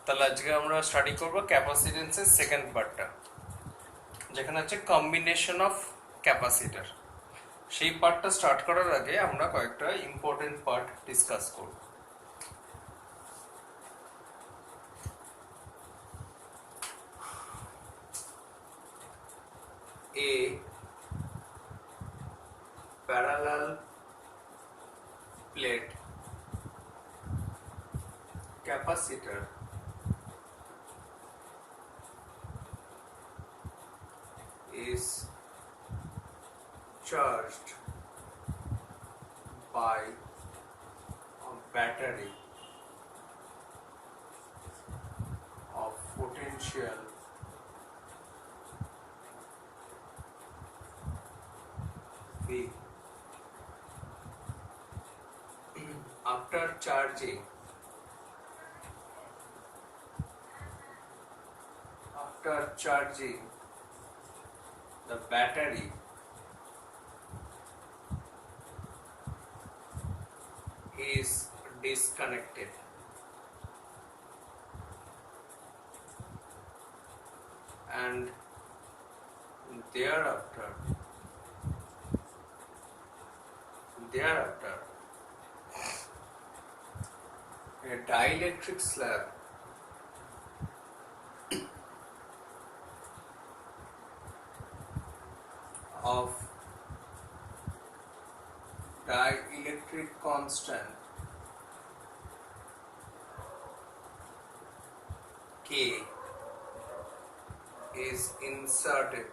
তাহলে আজকে আমরা স্টাডি করব ক্যাপাসিটেন্সের সেকেন্ড পার্টটা, যেখানে হচ্ছে কম্বিনেশন অফ ক্যাপাসিটর। সেই পার্টটা স্টার্ট করার আগে আমরা কয়েকটা ইম্পর্টেন্ট পার্ট ডিসকাস করব। A parallel plate capacitor is charged by a battery of potential V. After charging the battery is disconnected and thereafter a dielectric slab of dielectric constant K is inserted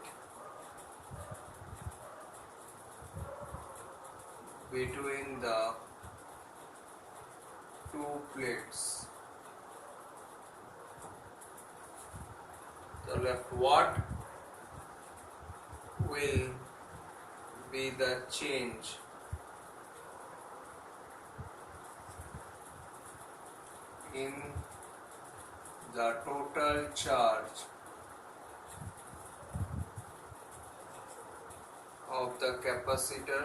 between the two plates. So left, what will be the change in the total charge of the capacitor,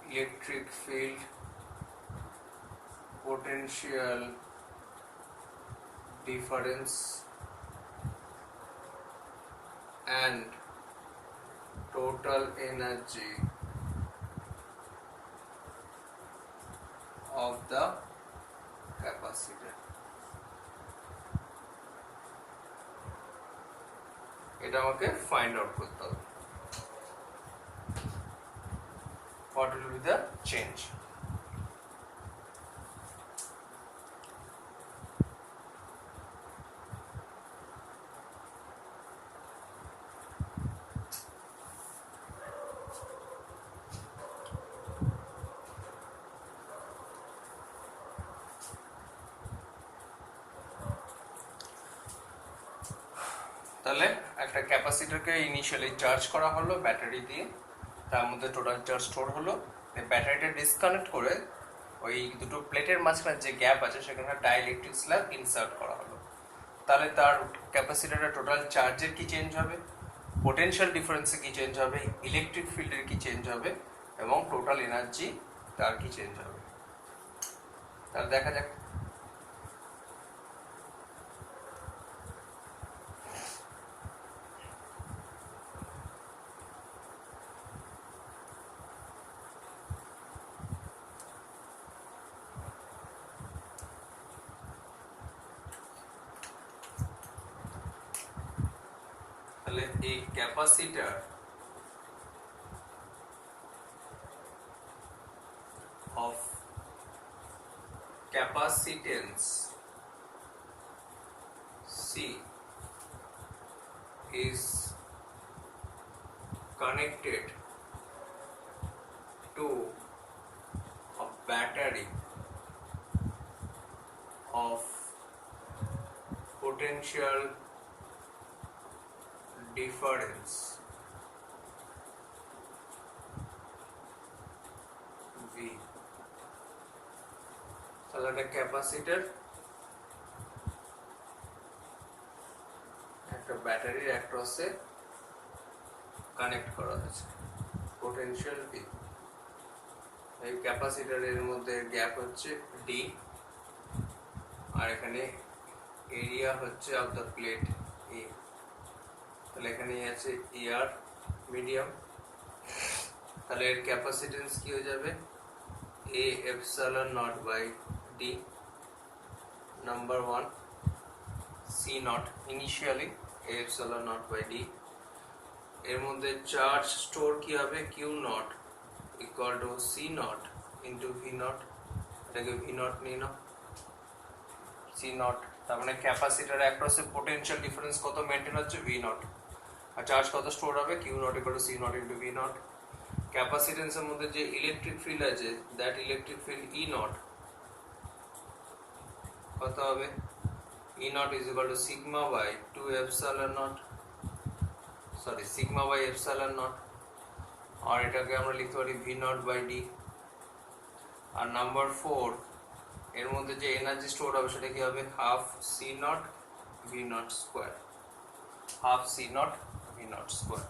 electric field, potential difference and total energy of the capacitor. এটা আমাকে find out করতে হবে। What will be the change? তাহলে একটা ক্যাপাসিটরকে initially charge করা হলো battery দিয়ে, তার মধ্যে টোটাল চার্জ স্টোর হলো। ব্যাটারিটা ডিসকানেক্ট করে ওই দুটো প্লেটের মাঝখানে যে গ্যাপ আছে সেখানে ডাইইলেকট্রিক স্ল্যাব ইনসার্ট করা হলো। তাহলে তার ক্যাপাসিটরের টোটাল চার্জের কি চেঞ্জ হবে, পোটেনশিয়াল ডিফারেন্সে কি চেঞ্জ হবে, ইলেকট্রিক ফিল্ডের কি চেঞ্জ হবে এবং টোটাল এনার্জি তার কি চেঞ্জ হবে। তাহলে দেখা যাক। তাহলে এই capacitor of capacitance C is connected to a battery of potential difference V. তাহলে একটা ক্যাপাসিটর একটা ব্যাটারির অ্যাক্রসে কানেক্ট করা হয়েছে, পোটেনশিয়াল V এই ক্যাপাসিটরের মধ্যে গ্যাপ হচ্ছে ডি, আর এখানে এরিয়া হচ্ছে অফ দ্য প্লেট এ। তাহলে এখানে আছে এয়ার মিডিয়াম, তাহলে এর ক্যাপাসিটেন্স কি হয়ে যাবে A epsilon naught by D number 1 C naught initially A epsilon naught by D. এর মধ্যে চার্জ স্টোর কি হবে Q naught equal to C naught into V naught, এটাকে ভি নট নিয়ে নাও সি নট, তার মানে ক্যাপাসিটার অ্যাক্রসে পোটেনশিয়াল ডিফারেন্স কত মেনটেন হচ্ছে ভি নট, আর চার্জ কত স্টোর হবে Q naught equal to C naught into V naught. ক্যাপাসিটেন্সের মধ্যে যে ইলেকট্রিক ফিল্ড আছে that electric field E naught কত হবে E naught is equal to sigma by 2 epsilon naught, sorry sigma by epsilon naught, আর এটাকে আমরা লিখতে পারি ভি নট বাই ডি। আর নাম্বার 4 এর মধ্যে যে এনার্জি স্টোর হবে সেটা কি হবে half C naught V naught square, half C naught V naught square.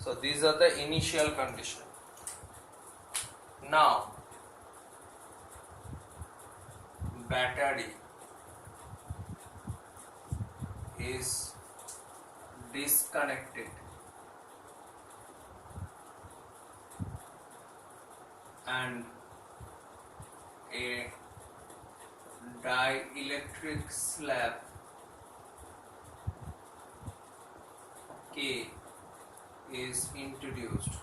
So these are the initial condition. Now battery is disconnected and a dielectric slab K is introduced.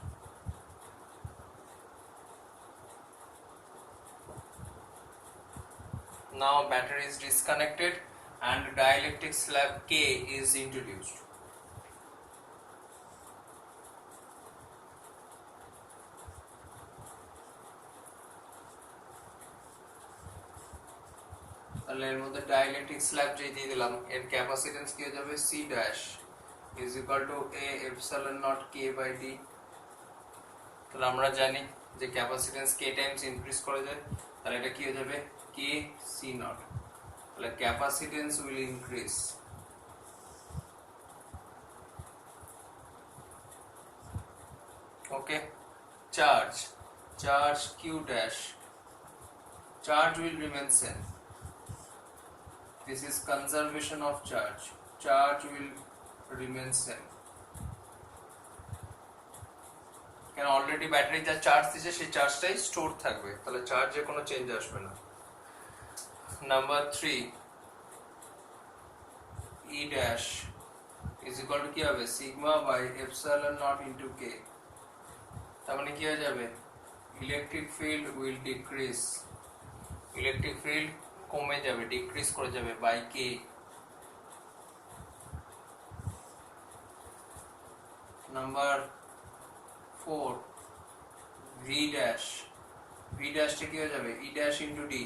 Now battery is disconnected and dielectric slab K is introduced. তাহলে এর মধ্যে dielectric slab যে দিয়ে দিলাম এর capacitance কি হয়ে যাবে C dash is equal to A epsilon naught K by D. তাহলে আমরা জানি যে ক্যাপাসিটেন্স কে টাইমস ইনক্রিজ করে যায়, তাহলে এটা কি হয়ে যাবে কে সি নট, তাহলে capacitance will increase. Okay, charge Q dash, charge will remain same. This is conservation of charge. Charge will remain same. কেন অলরেডি ব্যাটারি যা চার্জ দিচ্ছে সেই চার্জটাই স্টোর থাকবে, তাহলে চার্জে কোনো চেঞ্জ আসবে না। Number 3 E dash is equal to কি হবে sigma by epsilon naught into K, তার মানে কি হয়ে যাবে electric field will decrease, electric field কমে যাবে ডিক্রিজ করে যাবে by K. Number 4 V dash, V ড্যাশটা কি হয়ে যাবে ই ড্যাশ ইন্টু ডি,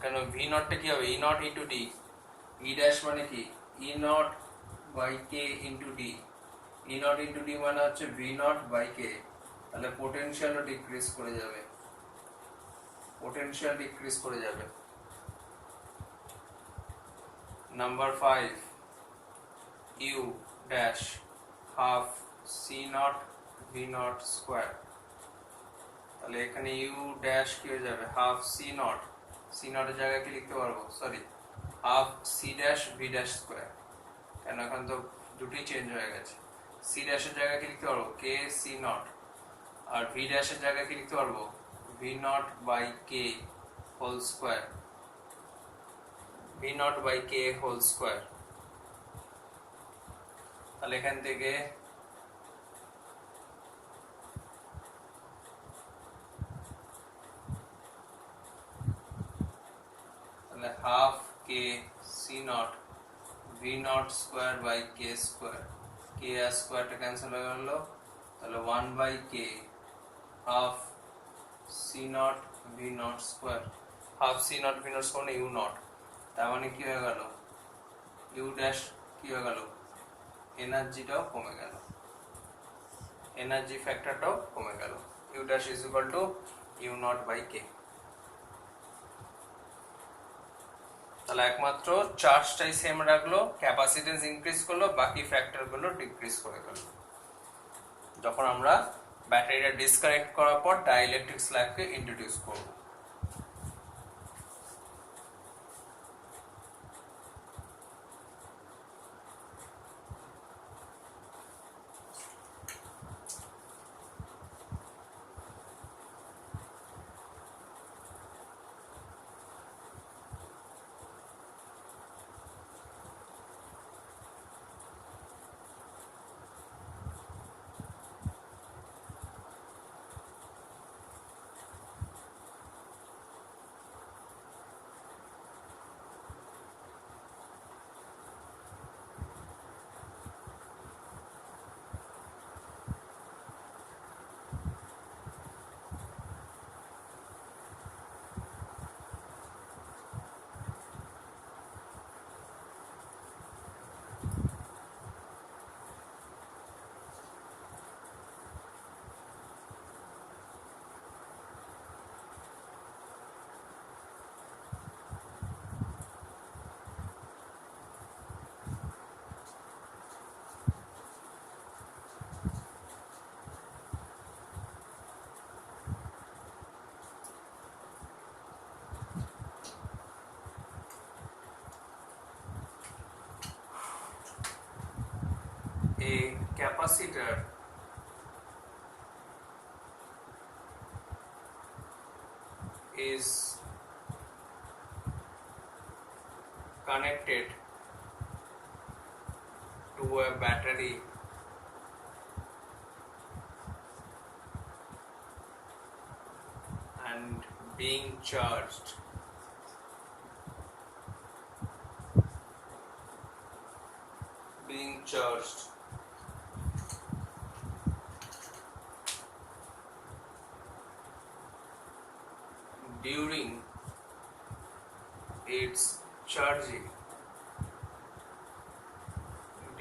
কেন ভি নটটা কি হবে E naught into D, E dash মানে কি E naught by K into D, E naught into D মানে হচ্ছে ভি নট বাই কে, তাহলে পোটেনশিয়ালও ডিক্রিজ করে যাবে, পোটেনশিয়াল ডিক্রিজ করে যাবে। Number 5 U dash half C naught V naught square, তাহলে এখানে ইউ ড্যাশ কি হয়ে যাবে হাফ সি নট, সি নটের জায়গায় কি লিখতে পারবো sorry half C dash V dash square, কেন এখন তো দুটি চেঞ্জ হয়ে গেছে, সি ড্যাশের জায়গায় কি লিখতে পারবো কে সি নট, আর ভি ড্যাশের জায়গায় কি লিখতে পারবো V naught by K whole square, V naught by K whole square. তাহলে এখান থেকে তাহলে half K C naught V naught square by K square, K আর স্কোয়ারটা ক্যান্সেল হয়ে গেল, তাহলে 1 by K half C naught V naught square, half C naught V naught square U naught, তার মানে কি হয়ে গেল ইউ ড্যাশ কি হয়ে গেল এনার্জিটাও কমে গেল, এনার্জি ফ্যাক্টরটাও কমে গেল, U dash is equal to U naught by K. তাহলে একমাত্র চার্জটাই সেম রাখলো, ক্যাপাসিটেন্স ইনক্রিজ করলো, বাকি ফ্যাক্টরগুলো ডিক্রিজ করে গেল। যখন আমরা ব্যাটারিটা ডিসকানেক্ট করার পর ডাইইলেকট্রিক স্ল্যাবকে ইন্ট্রোডিউস করব। A capacitor is connected to a battery and being charged.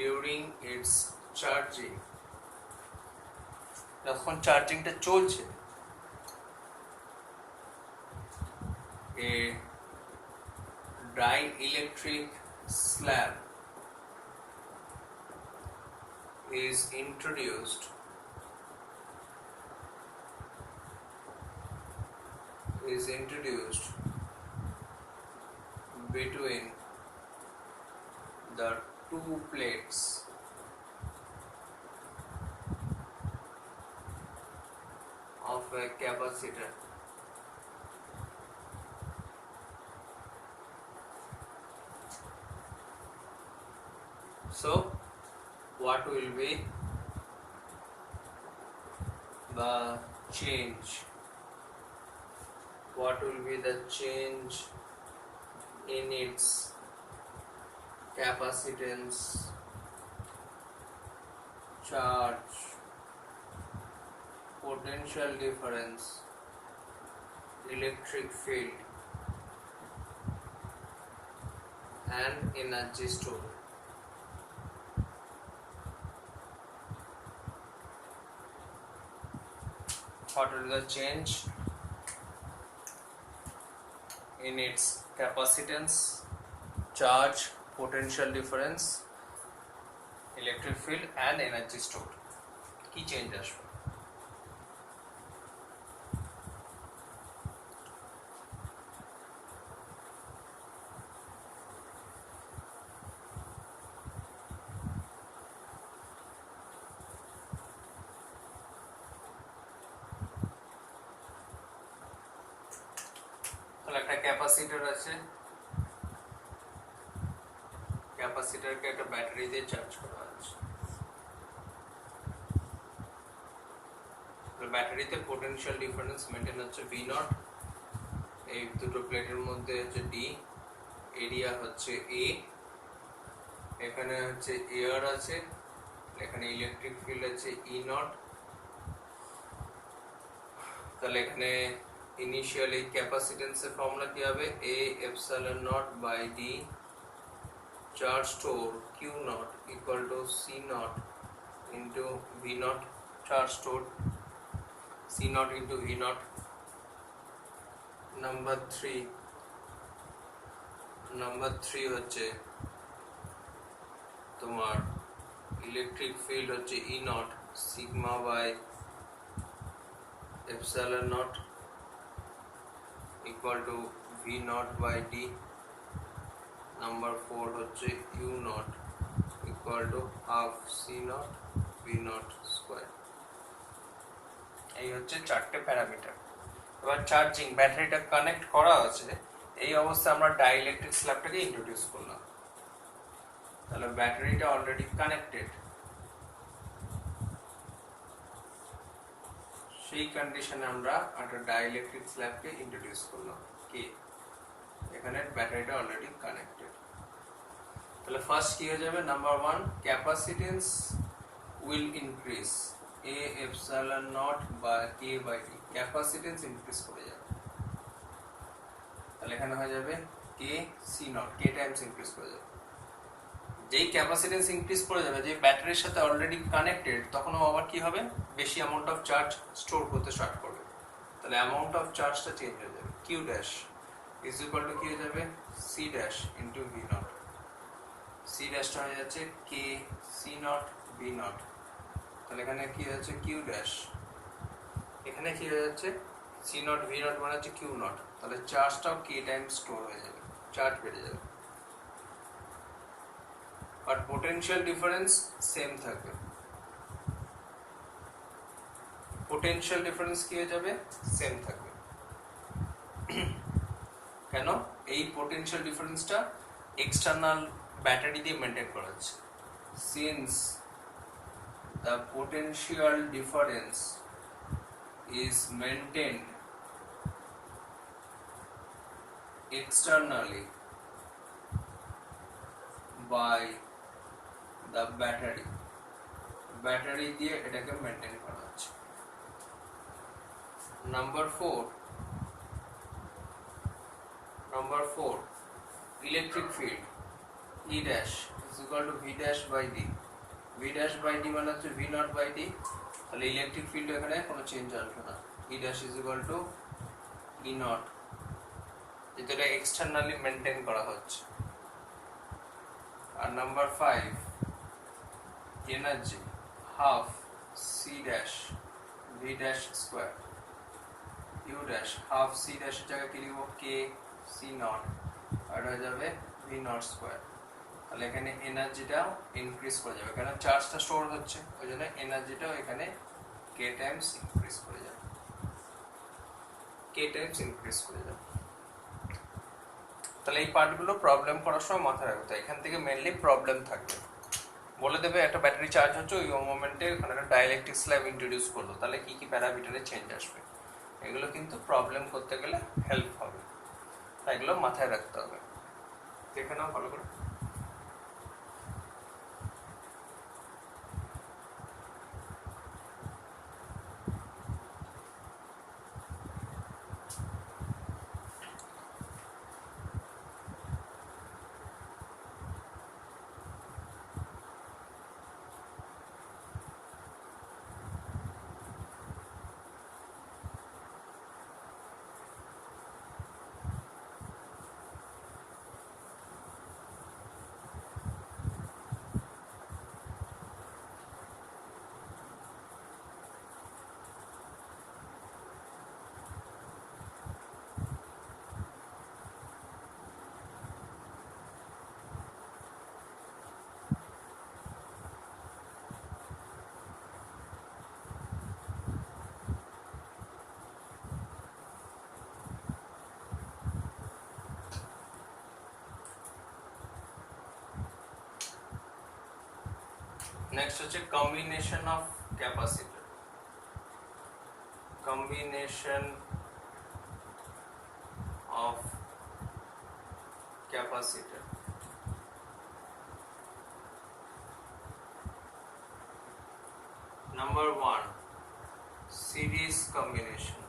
During its charging, যখন চার্জিংটা চলছে, a dielectric slab is introduced between the two plates of a capacitor. So what will be the change? What will be the change in its capacitance, charge, potential difference, electric field, and energy stored? What will the change in its capacitance, charge, potential difference, electric field and energy stored? কি change আসবে? একটা capacitor আছে, ক্যাপাসিটরকে একটা battery দিয়ে charge করা আছে। ব্যাটারিতে potential difference maintain হচ্ছে ভি নট, এই দুটো প্লেটের মধ্যে হচ্ছে ডি, এরিয়া হচ্ছে এ, এখানে হচ্ছে এয়ার আছে, এখানে ইলেকট্রিক ফিল্ড আছে ই নট। তাহলে এখানে ইনিশিয়ালি ক্যাপাসিটেন্সের ফর্মুলা কি হবে? A epsilon naught by D charge store Q naught equal to C naught into V naught, charge store C naught into V naught. Number 3, number 3 হচ্ছে তোমার electric field হচ্ছে E naught sigma by epsilon naught equal to V naught by D. Number 4 হচ্ছে U naught equal to half C naught V naught square. এই হচ্ছে চারটে parameter. এবার charging, ব্যাটারিটা connect করা আছে, এই অবস্থায় আমরা ডাইইলেকট্রিক স্ল্যাবটাকে ইন্ট্রোডিউস করলাম। তাহলে ব্যাটারিটা অলরেডি কানেক্টেড, সেই কন্ডিশনে আমরা একটা ডাইইলেকট্রিক স্ল্যাবকে ইন্ট্রোডিউস করলাম কি এখানে ব্যাটারিটা অলরেডি কানেক্টেড। তাহলে ফার্স্ট কি হয়ে যাবে, number 1 capacitance will increase A epsilon naught বা K by D, capacitance increase করে যাবে। তাহলে এখানে হয়ে যাবে K C naught, K times increase করে যাবে। যেই ক্যাপাসিটেন্স ইনক্রিজ করে যাবে, যে ব্যাটারির সাথে অলরেডি কানেক্টেড, তখন আবার কি হবে, বেশি অ্যামাউন্ট অফ চার্জ স্টোর করতে স্টার্ট করবে। তাহলে অ্যামাউন্ট অফ চার্জটা চেঞ্জ হয়ে যাবে, Q dash is equal to কি হয়ে যাবে, C dash into V naught. C ড্যাশটা হয়ে যাচ্ছে K C naught V naught. তাহলে এখানে কি হচ্ছে কিউ ড্যাশ, এখানে কি হয়ে যাচ্ছে সি নট ভি নট মানে হচ্ছে কিউ নট। তাহলে চার্জটাও কে টাইম স্টোর হয়ে যাবে, চার্জ বেড়ে যাবে, বাট পোটেনশিয়াল ডিফারেন্স সেম থাকবে। পোটেনশিয়াল ডিফারেন্স কি হয়ে যাবে, সেম থাকবে। কেন, এই পোটেনশিয়াল ডিফারেন্সটা এক্সটার্নাল ব্যাটারি দিয়ে মেনটেন করা হচ্ছে। Since the potential difference is maintained externally by the battery, battery দিয়ে এটাকে মেনটেন করা হচ্ছে। Number 4 electric field E dash is equal to V dash by D, V dash by D মানে হচ্ছে V naught by D। তাহলে electric field এখানে কোনো change আসবে না, E dash is equal to E naught, যেটা এক্সটার্নালি মেনটেন করা হচ্ছে। আর number 5 energy half C dash V dash square, U dash half C ড্যাশের জায়গায় কি লিখবো, কে সি নট, আর হয়ে যাবে ভি নট স্কোয়ার। তাহলে এখানে এনার্জিটাও ইনক্রিজ করে যাবে, কারণ চার্জটা স্টোর হচ্ছে, ওই জন্য এনার্জিটাও এখানে কে টাইমস ইনক্রিজ করে যাবে, কে টাইমস ইনক্রিজ করে যাবে। তাহলে এই পার্টগুলো প্রবলেম করার সময় মাথায় রাখতে, এখান থেকে মেনলি প্রবলেম থাকবে। বলে দেবে একটা ব্যাটারি চার্জ হচ্ছে, ওই মোমেন্টে ওখানে একটা ডাইইলেকট্রিক স্ল্যাব ইন্ট্রোডিউস করলো, তাহলে কি কি প্যারামিটারে চেঞ্জ আসবে, এগুলো কিন্তু প্রবলেম করতে গেলে হেল্প হবে, তাই এগুলো মাথায় রাখতে হবে। দেখে নাও ভালো করে। নেক্সট হচ্ছে combination of capacitor, combination of capacitor. Number 1 series combination,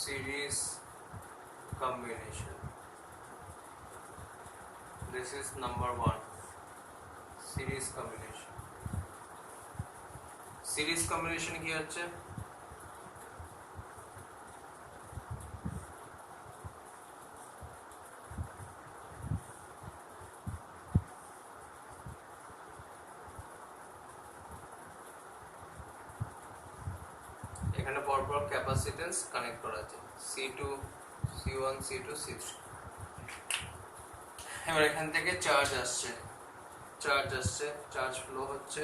series combination, this is number 1 series combination। series combination কি হচ্ছে, এখানে পরপর ক্যাপাসিটেন্স কানেক্ট করা আছে C2 C1 C2 C3। এবার এখান থেকে চার্জ আসছে, চার্জ ফ্লো হচ্ছে,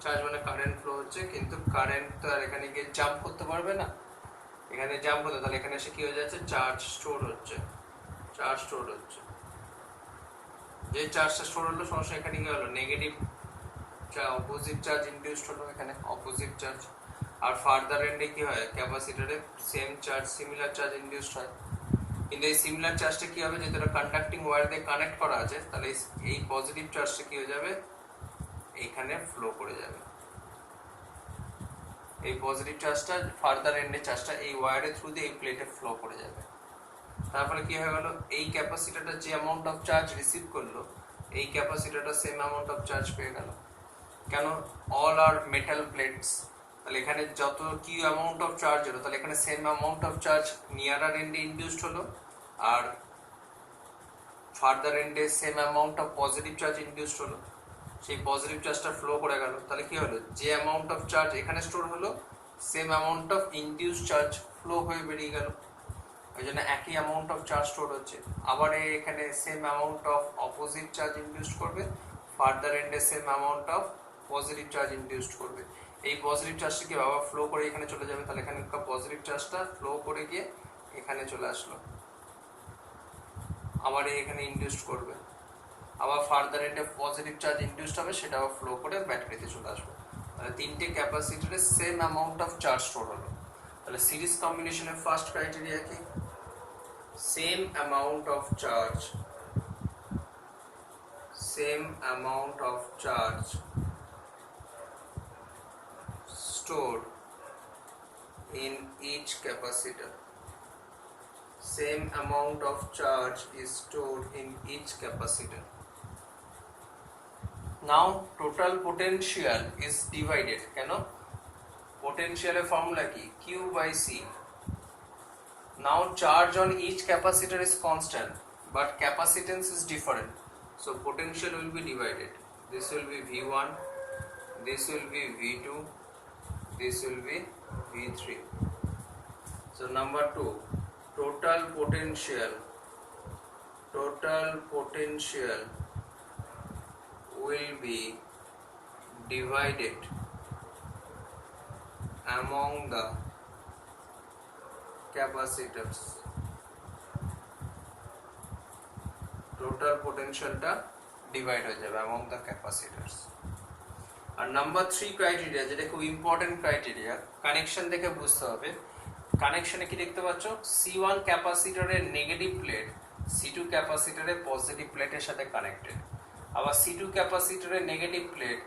চার্জ মানে কারেন্ট ফ্লো হচ্ছে, কিন্তু কারেন্ট তো আর এখানে গিয়ে জাম্প করতে পারবে না, এখানে জাম্প হতে, তাহলে এখানে এসে কি হয়ে যাচ্ছে, চার্জ স্টোর হচ্ছে। যে চার্জটা স্টোর হলো সমস্যা এখানে কি হলো, নেগেটিভ অপোজিট চার্জ ইনডিউসড হলো, এখানে অপোজিট চার্জ। আর ফার্দার এন্ডে কি হয়, ক্যাপাসিটরে same charge similar charge induced হয়, কিন্তু এই সিমিলার চার্জটা কি হবে, যেটা কন্ডাক্টিং ওয়্যার দিয়ে কানেক্ট করা আছে, তাহলে এই পজিটিভ চার্জটা কি হয়ে যাবে, এখানে ফ্লো করে যাবে। এই পজিটিভ চার্জটা ফার্দার এন্ডে চার্জটা এই ওয়্যারের থ্রু দিয়ে এই প্লেটে ফ্লো করে যাবে। তারপরে কি হয়ে গেল, এই ক্যাপাসিটরটা যে অ্যামাউন্ট অফ চার্জ রিসিভ করলো, এই ক্যাপাসিটরটা সেম অ্যামাউন্ট অফ চার্জ পেয়ে গেল। কেন, অল আর মেটাল প্লেটস, তাহলে এখানে যত কি অ্যামাউন্ট অফ চার্জ হলো, তাহলে এখানে same amount of charge nearer এন্ডে ইনডিউসড হলো, আর ফার্দার এন্ডে same amount of positive charge induced হলো। সেই পজিটিভ চার্জটা ফ্লো করে গেল, তাহলে কি হলো, যে অ্যামাউন্ট অফ চার্জ এখানে স্টোর হলো, same amount of induce charge flow হয়ে বেরিয়ে গেল, ওই জন্য একই অ্যামাউন্ট অফ চার্জ স্টোর হচ্ছে। আবার এখানে same amount of opposite charge induce করবে, ফার্দার এন্ডে same amount of positive charge induce করবে। এই পজিটিভ চার্জটা কি আবার ফ্লো করে এখানে চলে যাবে, তাহলে এখানে পজিটিভ চার্জটা ফ্লো করে গিয়ে এখানে চলে আসলো, আবার এখানে ইনডিউস করবে, আবার ফার্দার এন্ডে পজিটিভ চার্জ ইনডিউসড হবে, সেটা আবার ফ্লো করে ব্যাটারিতে চলে আসবে। তাহলে তিনটে ক্যাপাসিটরে same amount of charge store হলো। তাহলে সিরিজ কম্বিনেশনের ফার্স্ট ক্রাইটেরিয়া কি, same amount of charge stored in each capacitor. Same amount of charge is stored in each capacitor. Now total potential is divided. কেন, potential এর formula কি, Q by C. Now charge on each capacitor is constant but capacitance is different, so potential will be divided. This will be V1, this will be V2, this will be V3. So number 2, total potential will be divided among the capacitors. Total potentialটা divide হয়ে যাবে among the capacitors. আর number 3 criteria, যেটা খুব important criteria, connection দেখে বুঝতে হবে। কানেকশনে কি দেখতে পাচ্ছ, C1 ক্যাপাসিটরের নেগেটিভ প্লেট C2 ক্যাপাসিটরের পজিটিভ প্লেটের সাথে কানেক্টেড, আবার C2 ক্যাপাসিটরের নেগেটিভ প্লেট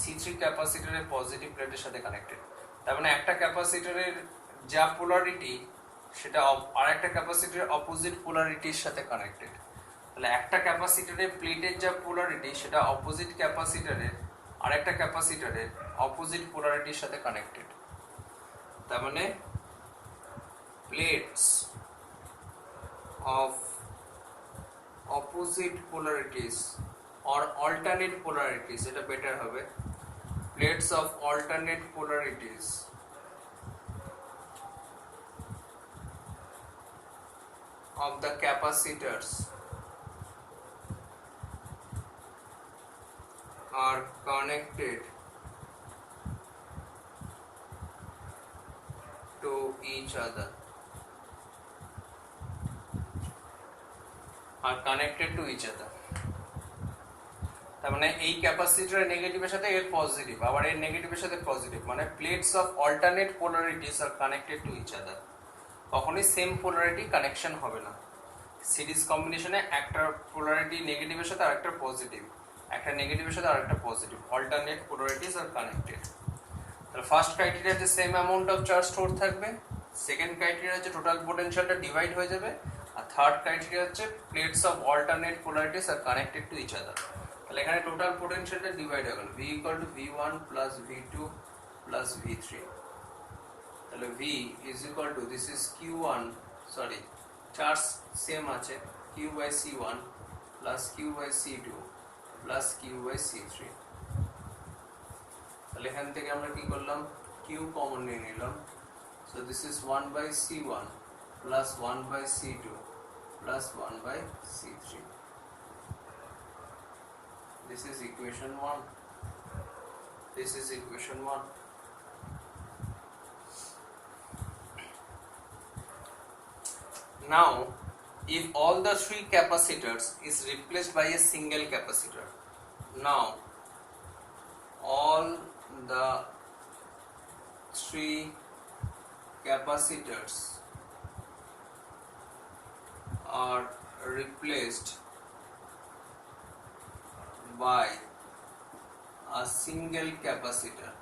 C3 ক্যাপাসিটরের পজিটিভ প্লেটের সাথে কানেক্টেড। তার মানে একটা ক্যাপাসিটরের যা পোলারিটি সেটা আরেকটা ক্যাপাসিটরের অপোজিট পোলারিটির সাথে কানেক্টেড। তাহলে একটা ক্যাপাসিটরের প্লেটের যা পোলারিটি সেটা অপোজিট ক্যাপাসিটরের আরেকটা ক্যাপাসিটরের অপোজিট পোলারিটির সাথে কানেক্টেড। তার মানে plates of opposite polarities or alternate polarities, এটা বেটার হবে, plates of alternate polarities of the capacitors are connected to each other. তার মানে এই ক্যাপাসিটরের নেগেটিভের সাথে এর পজিটিভ, আবার এর নেগেটিভের সাথে পজিটিভ, মানে plates of alternate polarities are connected to each other. কখনোই সেম পোলারিটি কানেকশন হবে না। সিরিজ কম্বিনেশনে একটা পোলারিটি নেগেটিভের সাথে আরেকটা পজিটিভ, একটা নেগেটিভের সাথে আরেকটা positive, alternate polarities are connected. তাহলে ফার্স্ট ক্রাইটেরিয়া হচ্ছে same amount of charge store থাকবে, সেকেন্ড ক্রাইটেরিয়া হচ্ছে টোটাল পোটেনশিয়ালটা ডিভাইড হয়ে যাবে, আর থার্ড ক্রাইটেরিয়া হচ্ছে plates of alternate polarities are connected to each other. তাহলে এখানে টোটাল পোটেনশিয়ালটা ডিভাইড হয়ে গেল, V equal to V1 plus V2 plus V3। তাহলে V is equal to, this is Q1, sorry charge same আছে, Q by C1 plus Q by C2 plus Q by C3। তাহলে এখান থেকে আমরা কি করলাম, Q কমন নিয়ে নিলাম, So this is 1 by C1 plus 1 by C2 plus 1 by C3. This is equation 1. This is equation 1. Now, if all the three capacitors is replaced by a single capacitor, now all the three capacitors are replaced by a single capacitor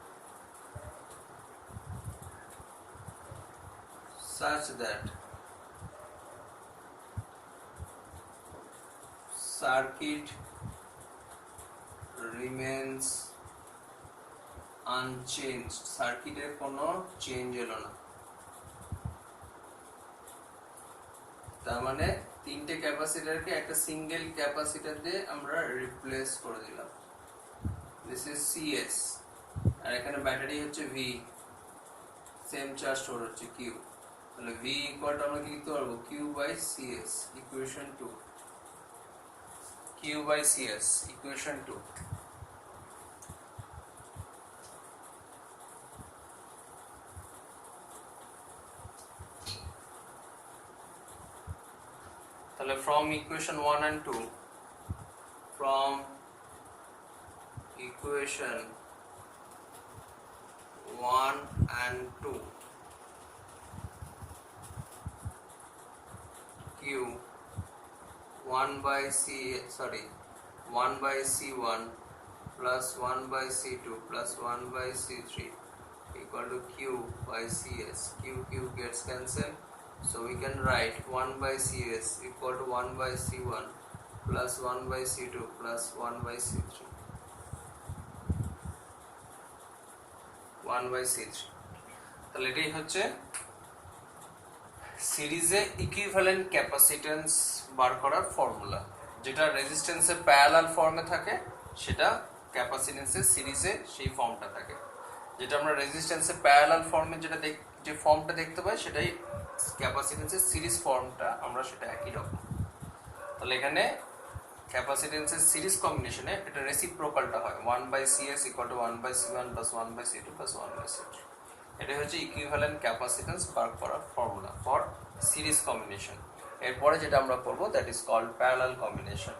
such that circuit remains unchanged. সার্কিটের কোনো change এলো না। তার মানে তিনটে ক্যাপাসিটরকে একটা single capacitor দিয়ে আমরা রিপ্লেস করে দিলাম। দিস ইজ সিএস, আর এখানে ব্যাটারি হচ্ছে ভি, সেম চার্জ স্টোর হচ্ছে কিউ। তাহলে ভি ইকুয়াল টু আমরা কি লিখতে পারবো, Q by CS, equation 2। Q by CS, equation 2. তাহলে from equation 1 and 2, from equation 1 and 2, Q 1 by C1 plus 1 by C2 plus 1 by C3 equal to Q by CS. Q gets cancelled, so we can write 1 by CS equal to 1 by C1 plus 1 by C2 plus 1 by C3, 1 by C3. তাহলে এটাই হচ্ছে সিরিজে equivalent capacitance বার করার formula. যেটা রেজিস্ট্যান্সের parallel ফর্মে থাকে সেটা ক্যাপাসিট্যান্সের সিরিজে সেই ফর্মটা থাকে। যেটা আমরা রেজিস্ট্যান্সের প্যারালাল ফর্মে যে ফর্মটা দেখতে পাই সেটাই ক্যাপাসিট্যান্সের সিরিজ ফর্মটা, আমরা সেটা একই রকম। তাহলে এখানে ক্যাপাসিট্যান্সের সিরিজ কম্বিনেশনে এটা রেসিপ্রোকালটা হয়, 1 by CS equal to 1 by C1 plus 1 by C2 plus 1 by C3। এটাই হচ্ছে ইকুইভ্যালেন্ট ক্যাপাসিট্যান্স বার করার ফর্মুলা ফর সিরিজ কম্বিনেশন। এরপরে যেটা আমরা করব that is called parallel combination.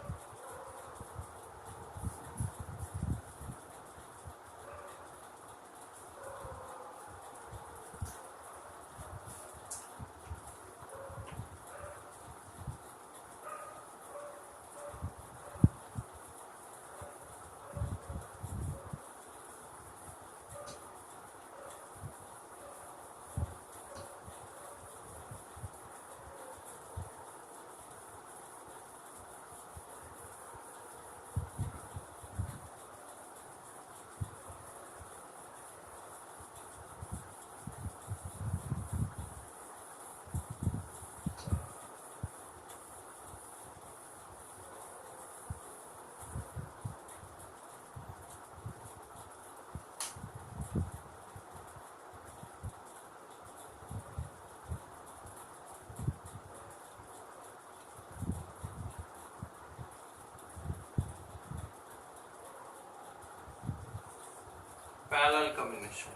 Parallel combination.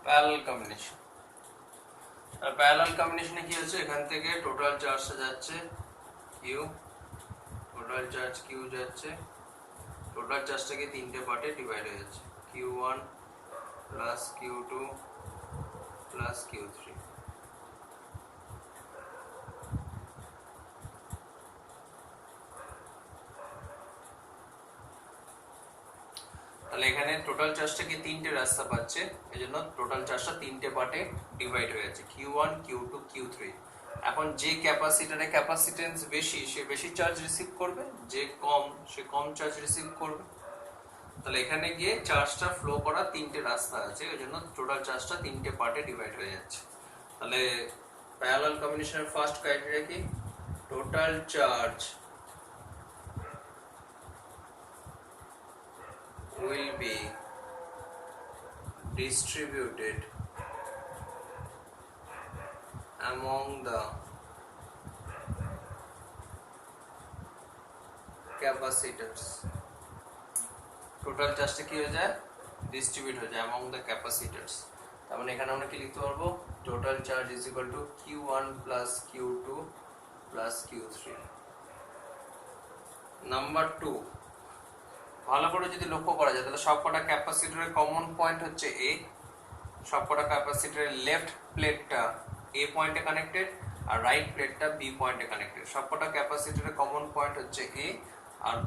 Parallel combination. আর প্যারালাল কম্বিনেশনে কি হচ্ছে, এখান থেকে টোটাল চার্জটা যাচ্ছে কিউ, টোটাল চার্জ কিউ যাচ্ছে, টোটাল চার্জটাকে তিনটে পার্টে ডিভাইড হয়ে যাচ্ছে, Q1 plus Q2 plus Q3। তাহলে এখানে টোটাল চার্জটা কি তিনটে রাস্তা পাচ্ছে, এই জন্য টোটাল চার্জটা তিনটে পার্টে ডিভাইড হয়ে যাচ্ছে, Q1 Q2 Q3। এখন যে ক্যাপাসিটরে ক্যাপাসিটেন্স বেশি সে বেশি চার্জ রিসিভ করবে, যে কম সে কম চার্জ রিসিভ করবে। তাহলে এখানে গিয়ে চার্জটা ফ্লো করা তিনটে রাস্তা আছে, ওই জন্য টোটাল চার্জটা তিনটে পার্টে ডিভাইড হয়ে যাচ্ছে। তাহলে প্যারালাল কম্বিনেশনের ফার্স্ট ক্রাইটেরিয়া কি, total charge will be distributed among the capacitors। Total চার্জটা কি হয়ে যায়, ডিস্ট্রিবিউট হয়ে যায় among the capacitors। তার মানে এখানে আমরা কি লিখতে পারবো, total charge is equal two Q1 plus Q2 plus Q3। Number 2, ভালো করে যদি লক্ষ্য করা যায় তাহলে সবকটা ক্যাপাসিটরের কমন পয়েন্ট হচ্ছে A, সবকটা ক্যাপাসিটরের লেফট প্লেটটা A পয়েন্টে কানেক্টেড আর রাইট প্লেটটা B পয়েন্টে কানেক্টেড। সবকটা ক্যাপাসিটরের কমন পয়েন্ট হচ্ছে A আর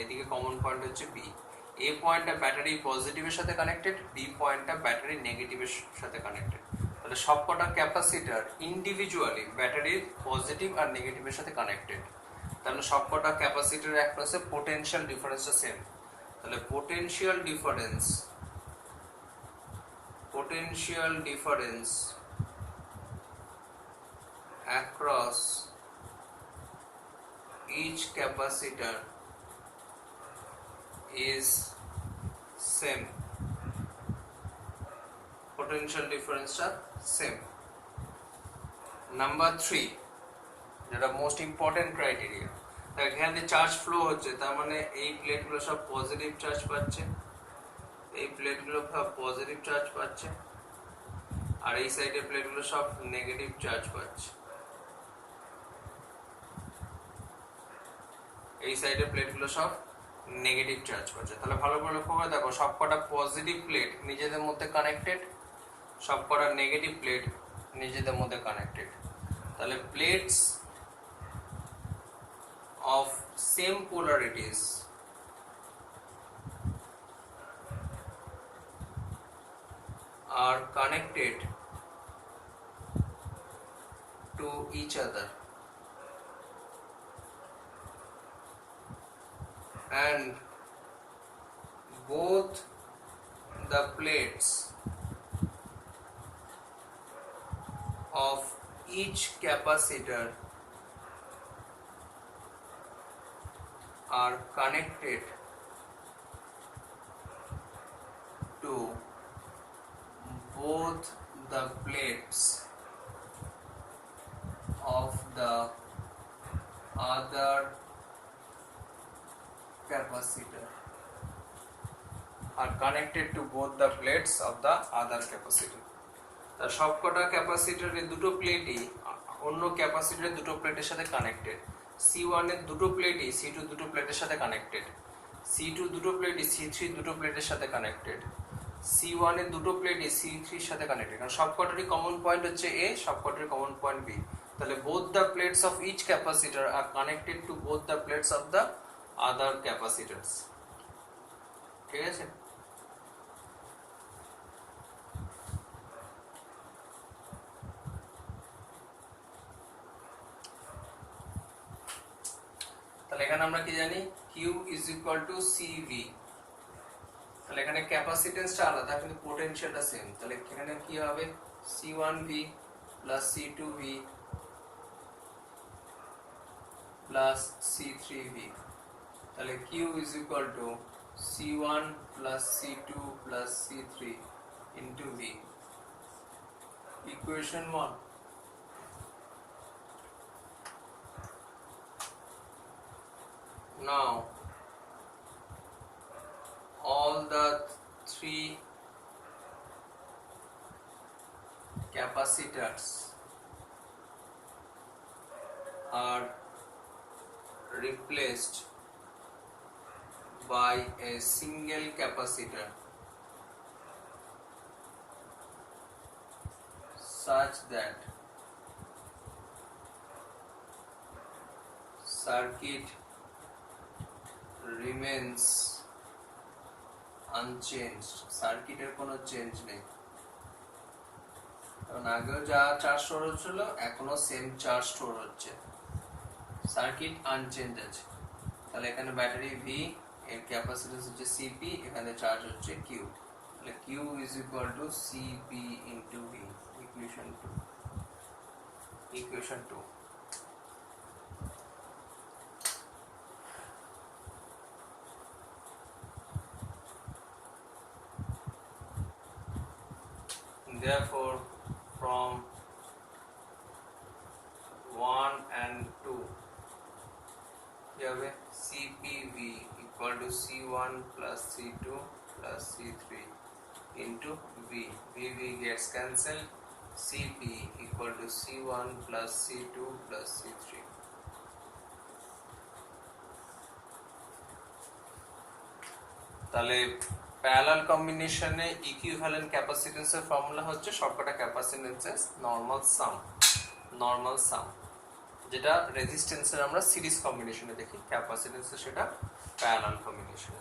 এদিকে কমন পয়েন্ট হচ্ছে B। A পয়েন্টটা ব্যাটারি পজিটিভের সাথে কানেক্টেড, B পয়েন্টটা ব্যাটারি নেগেটিভের সাথে কানেক্টেড। তাহলে সবকটা ক্যাপাসিটর ইন্ডিভিজুয়ালি ব্যাটারির পজিটিভ আর নেগেটিভের সাথে কানেক্টেড। তাহলে সবকটা ক্যাপাসিটরের অ্যাক্রসে পোটেনশিয়াল ডিফারেন্সটা সেম। তাহলে potential difference across each capacitor is same, potential difference টা same। নাম্বার 3, যেটা মোস্ট ইম্পর্টেন্ট ক্রাইটেরিয়া, এখানে চার্জ ফ্লো হচ্ছে, তার মানে এই প্লেটগুলো সব পজিটিভ চার্জ পাচ্ছে, এই প্লেটগুলো সব পজিটিভ চার্জ পাচ্ছে আর এই সাইডের প্লেটগুলো সব নেগেটিভ চার্জ পাচ্ছে। এই সাইডের প্লেটগুলো সব নেগেটিভ চার্জ পাচ্ছে। তাহলে ভালো করে লক্ষ্য করে দেখো, সবকটা পজিটিভ প্লেট নিজেদের মধ্যে কানেক্টেড, সবকটা নেগেটিভ প্লেট নিজেদের মধ্যে কানেক্টেড। তাহলে plates of same polarities are connected to each other and both the plates of each capacitor are connected to both the plates of the other capacitor, are connected to both the plates of the other capacitor। তার সবকটা ক্যাপাসিটরের দুটো প্লেটই অন্য ক্যাপাসিটরের দুটো প্লেটের সাথে connected. C1 এর দুটো প্লেটই C2 দুটো প্লেটের সাথে কানেক্টেড, C2 দুটো প্লেটই C3 দুটো প্লেটের সাথে কানেক্টেড, C1 এর দুটো প্লেটই C3 এর সাথে কানেক্টেড। কারণ সবকটারই কমন পয়েন্ট হচ্ছে A, সবকটারই কমন পয়েন্ট B। তাহলে both the plates of each capacitor are connected to both the plates of the other capacitors। ঠিক আছে? তাহলে এখানে আমরা কি জানি, Q is equal to CV। তাহলে এখানে ক্যাপাসিটেন্সটা আলাদা কিন্তু পোটেনশিয়ালটা সেম। তাহলে এখানে কি হবে, C1V plus C2V plus C3V। তাহলে Q is equal to C1 plus C2 plus C3 into V। Equation 1। Now all the three capacitors are replaced by a single capacitor such that circuit remains unchange, সার্কিটের কোনো change নেই, কারণ আগেও যা charge store হচ্ছিল এখনো same charge store হচ্ছে, circuit unchanged আছে। তাহলে এখানে ব্যাটারি ভি, এর ক্যাপাসিট্যান্স হচ্ছে সিপি, এখানে চার্জ হচ্ছে কিউ, তাহলে Q is equal to CP into V, equation 2। Therefore, from 1 and 2, কি হবে? CPV equal to C1 plus C2 plus C3 into V. VV gets cancelled. CP equal to C1 plus C2 plus C3. তাহলে parallel কম্বিনেশনে equivalent ক্যাপাসিট্যান্সের formula হচ্ছে সবকটা ক্যাপাসিট্যান্সের normal সাম, যেটা রেজিস্ট্যান্সের আমরা series কম্বিনেশনে দেখি, ক্যাপাসিট্যান্সের সেটা প্যারালাল কম্বিনেশনে।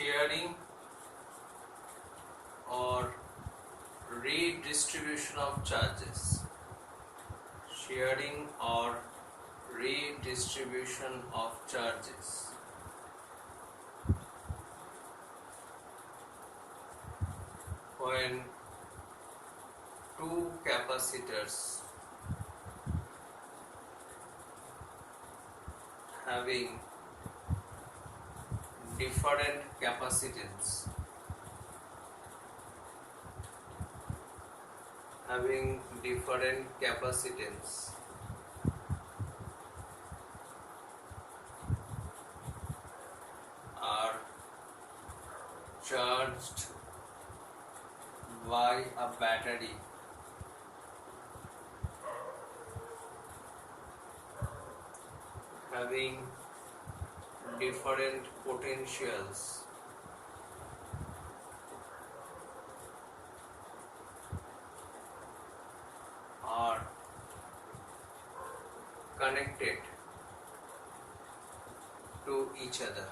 Sharing or redistribution of charges. Sharing or redistribution of charges. When two capacitors having different capacitance are charged by a battery having different potentials are connected to each other.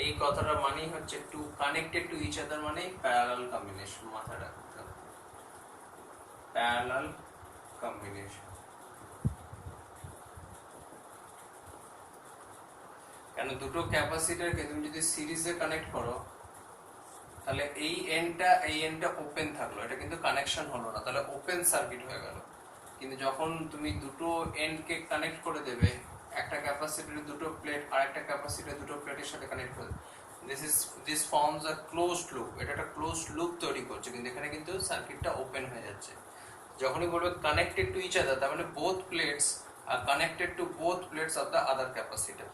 এই কথাটা মানেই হচ্ছে two connected to each other মানে parallel combination, মাথায় রাখতে হবে parallel combination. কেন দুটো ক্যাপাসিটরকে তুমি যদি সিরিজে কানেক্ট করো তাহলে এই এন্ডটা ওপেন থাকলো, এটা কিন্তু কানেকশন হলো না, তাহলে ওপেন সার্কিট হয়ে গেল। কিন্তু যখন তুমি দুটো এন্ডকে কানেক্ট করে দেবে, একটা ক্যাপাসিটরের দুটো প্লেট আর একটা ক্যাপাসিটরের দুটো প্লেটের সাথে কানেক্ট করে, this forms a closed loop, এটা একটা ক্লোজড লুপ তৈরি করছে, কিন্তু এখানে কিন্তু সার্কিটটা ওপেন হয়ে যাচ্ছে। যখনই বলবে কানেক্টেড টু ইচ আদার, তার মানে both plates R connected to both plates of the other capacitor.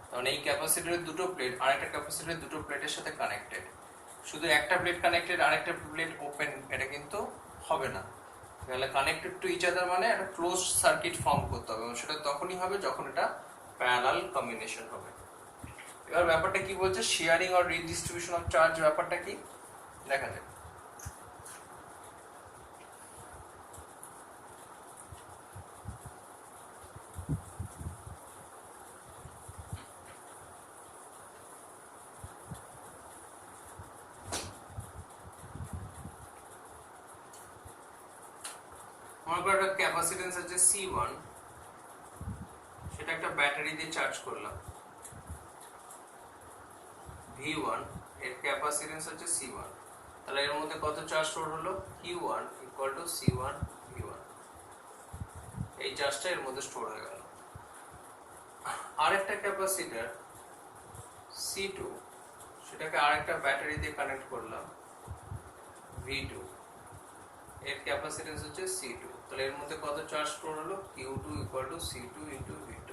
কারণ এই ক্যাপাসিটরের দুটো প্লেট আরেকটা ক্যাপাসিটরের দুটো প্লেটের সাথে কানেক্টেড, শুধু একটা প্লেট কানেক্টেড আরেকটা প্লেট ওপেন, এটা কিন্তু হবে না। তাহলে কানেক্টেড টু ইচ আদার মানে একটা ক্লোজ সার্কিট ফর্ম করতে হবে, এবং সেটা তখনই হবে যখন এটা প্যারালাল কম্বিনেশন হবে। এবার ব্যাপারটা কি বলছে, sharing or redistribution of charge, ব্যাপারটা কি দেখা যাক। মনে করো একটা ক্যাপাসিটেন্স আছে C1, সেটা একটা ব্যাটারি দিয়ে চার্জ করলাম V1, এর ক্যাপাসিটেন্স হচ্ছে C1, তাহলে এর মধ্যে কত চার্জ স্টোর হলো? Q1 equal to C1 V1, এই চার্জটা এর মধ্যে স্টোর হয়ে গেল। আরেকটা ক্যাপাসিটর C2, সেটাকে আরেকটা ব্যাটারি দিয়ে কানেক্ট করলাম V2, এর ক্যাপাসিটেন্স হচ্ছে C2, তাহলে এর মধ্যে কত চার্জ স্টোর হলো? Q2 equal to C2 into V2।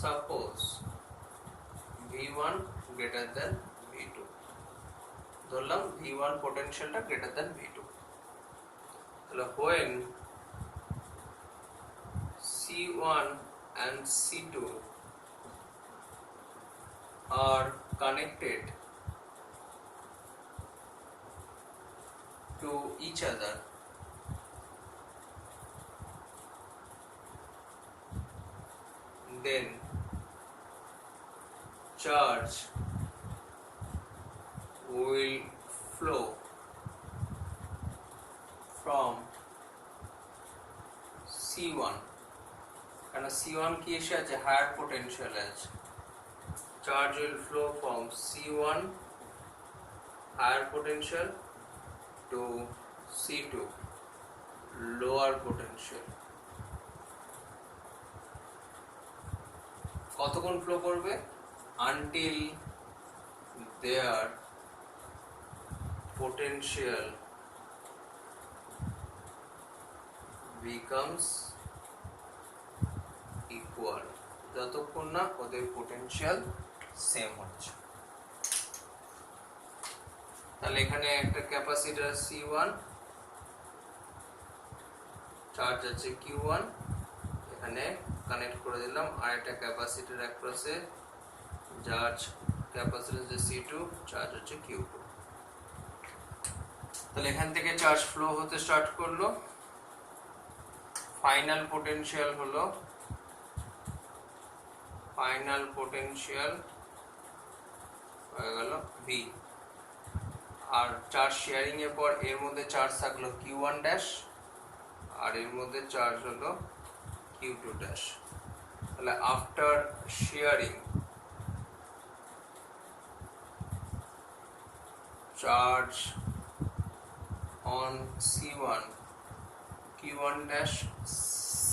Suppose V1 greater than V2, ধরলাম V1 পোটেনশিয়ালটা গ্রেটার দেন V2, তাহলে when C1 and C2 are connected to each other, then charge will flow from C1, কারণ C1 কি এসে আছে? Higher potential আছে। Charge will flow from C1 higher potential to C2 lower potential। কতক্ষণ flow করবে? until their potential becomes equal, যতক্ষণ না ওদের পোটেনশিয়াল সেম হচ্ছে। তাহলে এখানে একটা ক্যাপাসিটর C1, চার্জ আছে Q1, এখানে কানেক্ট করে দিলাম আরেকটা ক্যাপাসিটর অ্যাক্রসে, চার্জ ক্যাপাসিটর আছে C2, চার্জ হচ্ছে Q2। তাহলে এখান থেকে চার্জ ফ্লো হতে স্টার্ট করলো, ফাইনাল পোটেনশিয়াল হলো, ফাইনাল পোটেনশিয়াল হয়ে গেল V, আর চার্জ শেয়ারিং এর পর এর মধ্যে চার্জ থাকলো Q1 ড্যাশ, আর এর মধ্যে চার্জ হলো Q2 ড্যাশ। তাহলে after sharing charge on C1 Q1 dash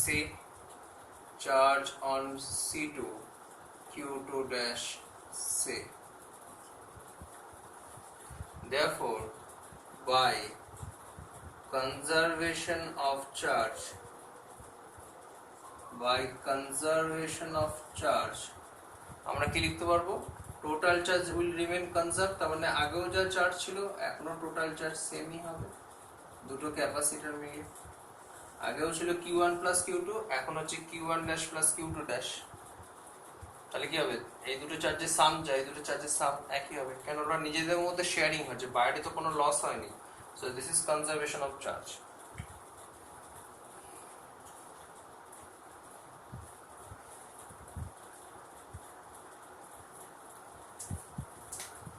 say charge on C2 Q2 dash say। Therefore, by conservation of charge, আমরা কি লিখতে পারবো? Total charge will remain conserve, তার মানে আগেও যা চার্জ ছিল এখনো টোটাল চার্জ সেমই হবে দুটো ক্যাপাসিটর মিলিয়ে। আগেও ছিল Q1 প্লাস Q2, এখন হচ্ছে Q1 dash plus Q2 dash. তাহলে কি হবে? এই দুটো চার্জের সাম যায়, এই দুটো চার্জের সাম একই হবে, কেন ওরা নিজেদের মধ্যে শেয়ারিং হচ্ছে, বাইরে তো কোনো লস হয়নি। So this is conservation of charge.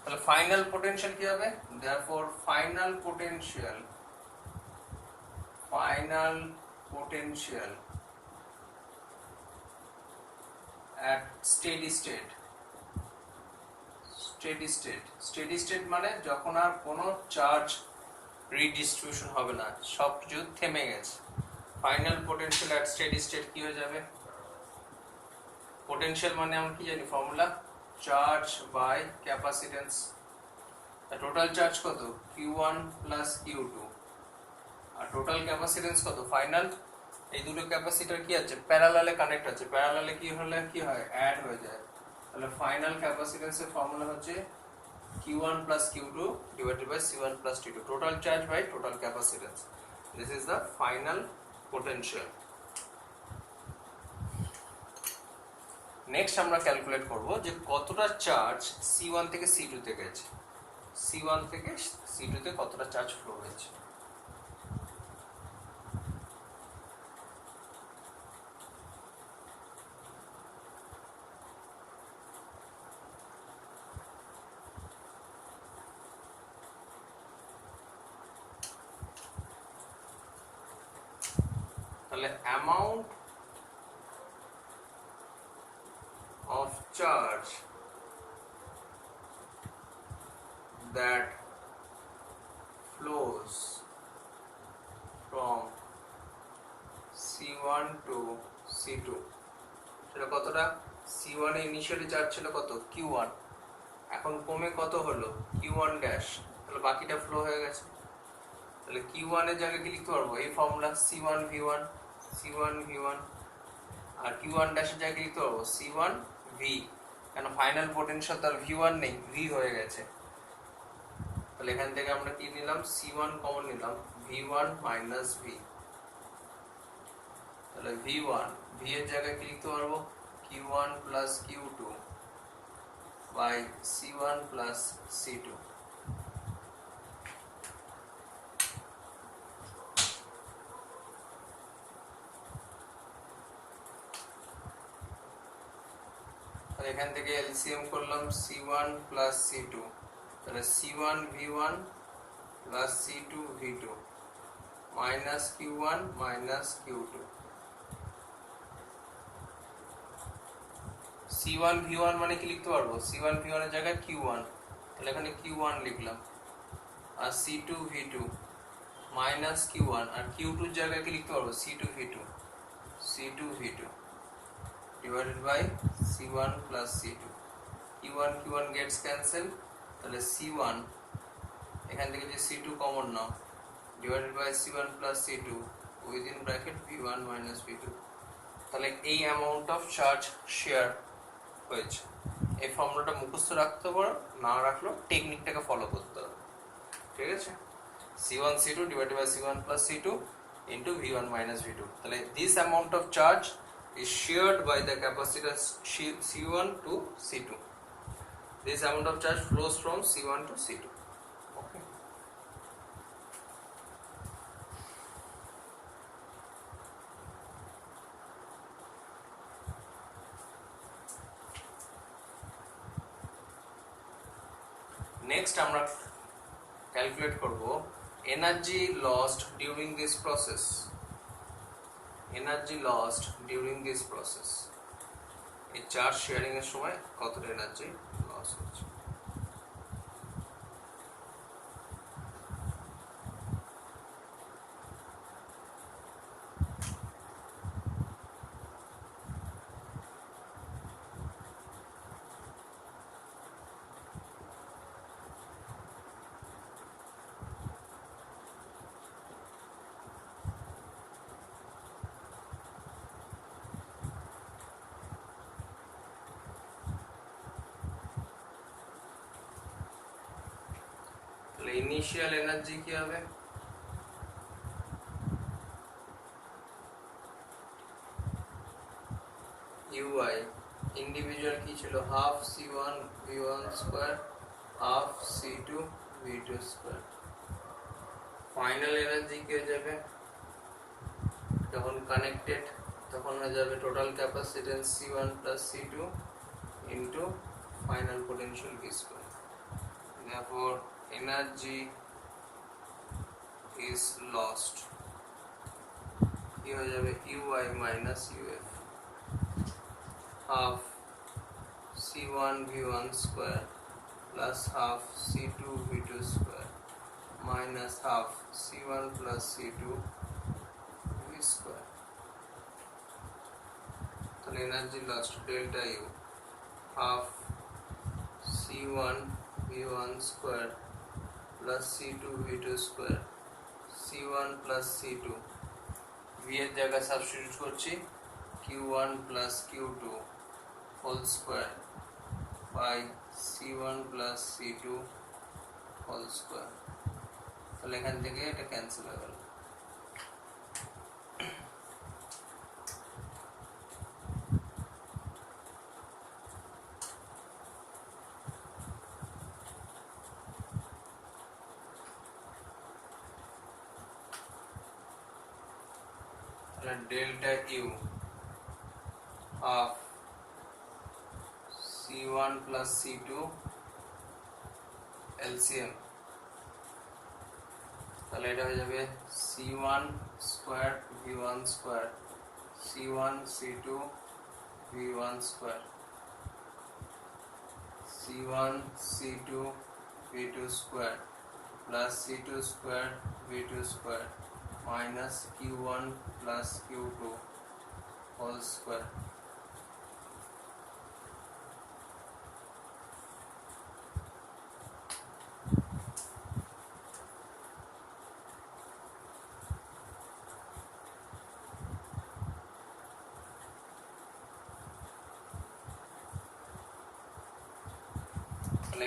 তাহলে ফাইনাল পোটেনশিয়াল কি হবে? therefore final potential at steady state মানে যখন আর কোনো চার্জ রিডিস্ট্রিবিউশন হবে না, সব কিছু থেমে গেছে। Final potential at steady state কি হয়ে যাবে? পোটেনশিয়াল মানে আমরা কি জানি formula? Charge by capacitance. Total charge কত? Q1 প্লাস Q2, আর টোটাল ক্যাপাসিটেন্স কত? ফাইনাল। এই দুটো ক্যাপাসিটর কি আছে? প্যারালালে কানেক্ট আছে, প্যারালালে কি হলে কি হয়? অ্যাড হয়ে যায়। তাহলে ফাইনাল ক্যাপাসিটেন্সের ফর্মুলা হচ্ছে Q1 plus Q2 divided by C1 plus T2, total charge by total capacitance. This is the final potential. Next আমরা ক্যালকুলেট করব যে কতটা চার্জ C1 থেকে C2 তে গেছে, C1 থেকে C2 তে কতটা চার্জ ফ্লো হয়েছে। তাহলে amount of charge that flows from C1 to C2 সেটা কতটা? C1 এ ইনিশিয়ালি চার্জ ছিল কত? Q1, এখন কমে কত হলো? Q1 ড্যাশ, তাহলে বাকিটা ফ্লো হয়ে গেছে। তাহলে Q1 এর জায়গায় কি লিখতে পারবো? এই formula C1 V1, C1 V1, আর Q1 ড্যাশের জায়গায় লিখতে পারবো C1 V, কেন ফাইনাল পোটেনশিয়াল তার V1 নেই, V হয়ে গেছে। তাহলে এখান থেকে আমরা কি নিলাম? C1 কমন নিলাম, V1 মাইনাস V। তাহলে V1, V এর জায়গায় কি লিখতে পারবো? Q1 plus Q2 by C1 plus C2। এখান থেকে এলসিএম করলাম C1 প্লাস C2, তাহলে C1 V1 plus C2 V2 minus Q1 minus Q2। C1 V1 মানে কি লিখতে পারবো? C1 V1 এর জায়গায় Q1, তাহলে এখানে Q1 লিখলাম, আর C2 V2 মাইনাস Q1, আর Q2 এর জায়গায় কি লিখতে পারবো? C2 V2, C2 V2 divided by C1 plus C2। Q1 Q1 gets cancel, তাহলে C1 এখান থেকে যে C2 common now, divided by C1 plus C2 within bracket V1 minus V2। তাহলে এই অ্যামাউন্ট অফ চার্জ শেয়ার হয়েছে। এই ফর্মুলাটা মুখস্থ রাখতে পারো, না রাখলেও টেকনিকটাকে ফলো করতে হবে, ঠিক আছে? C1 C2 divided by C1 plus C2 into V1 minus V2। তাহলে this amount of charge is shared by the capacitor C1 to C2. This amount of charge flows from C1 to C2. Okay. Next আমরা calculate করব energy lost during this process। energy lost during this process, এই charge sharing এর সময় কতটা energy loss হচ্ছে। Initial energy কি হবে? UI individual কি ছিল? Half C1 V1 square half C2 V2 square. Final energy কি হয়ে যাবে যখন কানেক্টেড? তখন হয়ে যাবে total capacitance C1 plus C2 into final potential V square. Therefore energy is lost, কি হয়ে যাবে? UI minus UF, half C1 V1 square plus half C2 V2 square minus half C1 plus C2 V square। তাহলে energy lost delta U half C1 V1 square plus C2 V2 square C1 plus C2, V এর জায়গায় substitute করছি Q1 plus Q2 whole square by C1 plus C2 whole square। তাহলে এখান থেকে এটা cancel হয়ে গেল। delta U of C1 plus C2 LCM, তাহলে এটা হয়ে যাবে C1 square square v1 square c1 c2 v1 square c1 c2 v2 square plus c2 square v2 square minus q1 plus q2 whole square.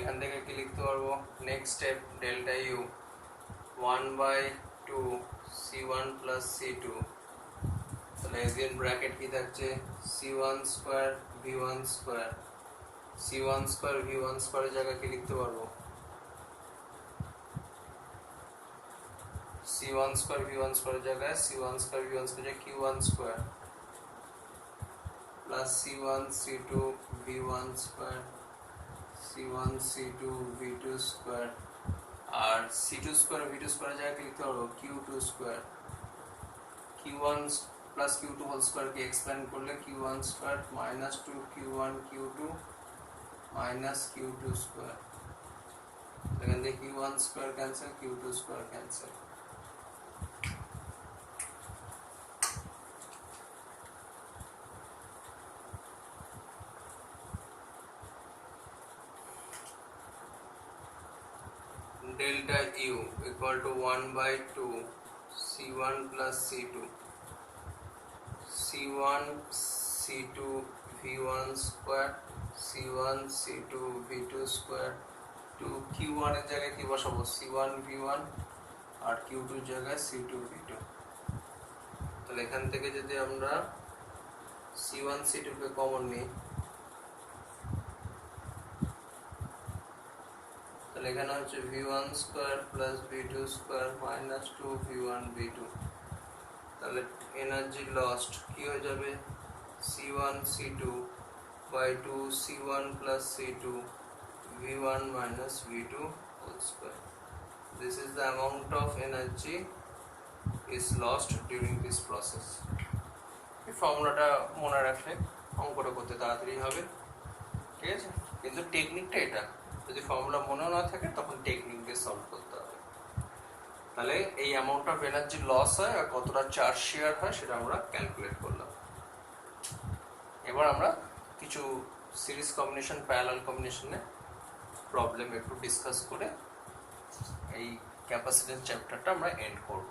এখান থেকে কি লিখতে পারবো next step delta U 1/2 c1 plus c2 তাহলে again bracket কি থাকছে c1 square v1 square c1 square v1 square জায়গায় কি লিখতে পারবো c1 স্কয়ার v1 স্কয়ার জায়গায় c1 square v1 square q1 square plus c1 c2 v1 square c1 c2 v2 square আর c2 square v2 square জায়গায় কি লিখতে পারবো q2 square q1 plus q2 whole square কে এক্সপ্যান্ড করলে q1 square minus 2q1 q2 minus q2 square এখান থেকে q1 square cancel q2 square cancel delta u equal to 1/2 c1 plus c2 c1 c2 v1 square c1 c2 v2 square to q1 এর জায়গায় কি বসাবো c1 v1 আর q2 এর জায়গায় c2 v2 তাহলে এখান থেকে যদি আমরা c1 c2 কে কমন নিই তাহলে এখানে হচ্ছে v1 square plus v2 square minus 2 v1 v2 তাহলে এনার্জি লস্ট কি হয়ে যাবে c1 c2 by 2 c1 plus c2 v1 minus v2 whole square. This is the amount of energy is lost during this process. এই ফর্মুলাটা মনে রাখলে অঙ্কটা করতে তাড়াতাড়ি হবে ঠিক আছে কিন্তু টেকনিকটা এটা যদি ফর্মুলা মনেও না থাকে তখন টেকনিক দিয়ে সলভ করতে হবে তাহলে এই অ্যামাউন্ট অফ এনার্জি লস হয় আর কতটা চার্জ শেয়ার হয় সেটা আমরা ক্যালকুলেট করলাম এবার আমরা কিছু সিরিজ কম্বিনেশন প্যারালাল কম্বিনেশনে প্রবলেম একটু ডিসকাস করে এই ক্যাপাসিট্যান্স চ্যাপ্টারটা আমরা এন্ড করব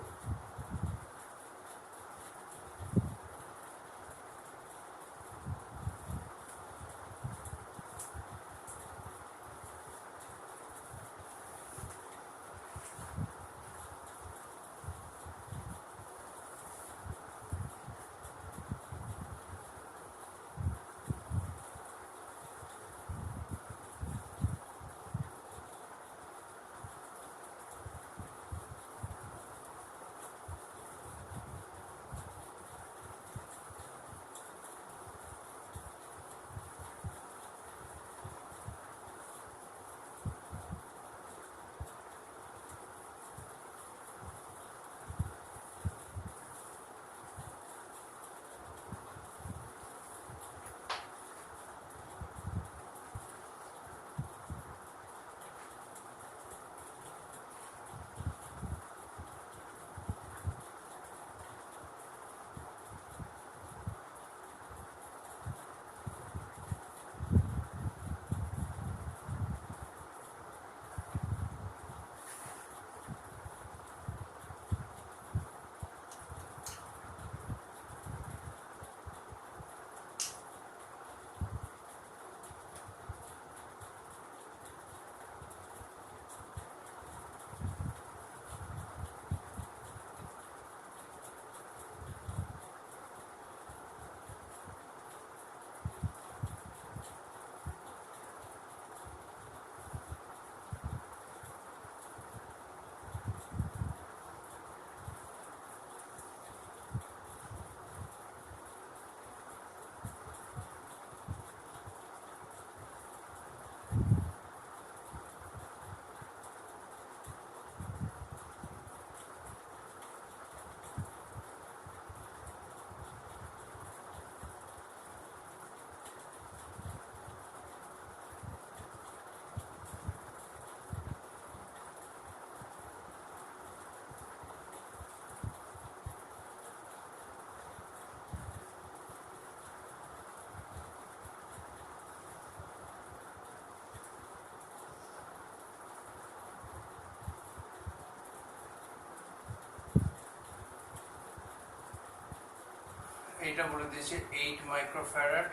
এটা বলে দিয়েছে 8 মাইক্রোফ্যারাড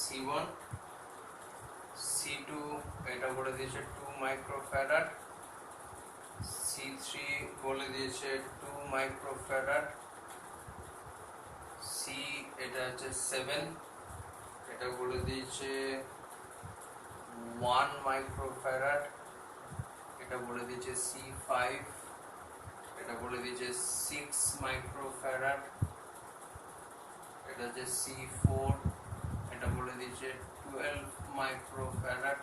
C1, C2 এটা বলে দিয়েছে 2 মাইক্রোফ্যারাড, C3 বলে দিয়েছে 2 মাইক্রোফ্যারাড, C এটা হচ্ছে 7, এটা বলে দিয়েছে 1 মাইক্রোফ্যারাড, এটা বলে দিয়েছে C5, এটা বলে দিয়েছে 6 মাইক্রোফ্যারাড, এটা হচ্ছে C4, এটা বলে দিয়েছে 12 মাইক্রোফ্যারাড,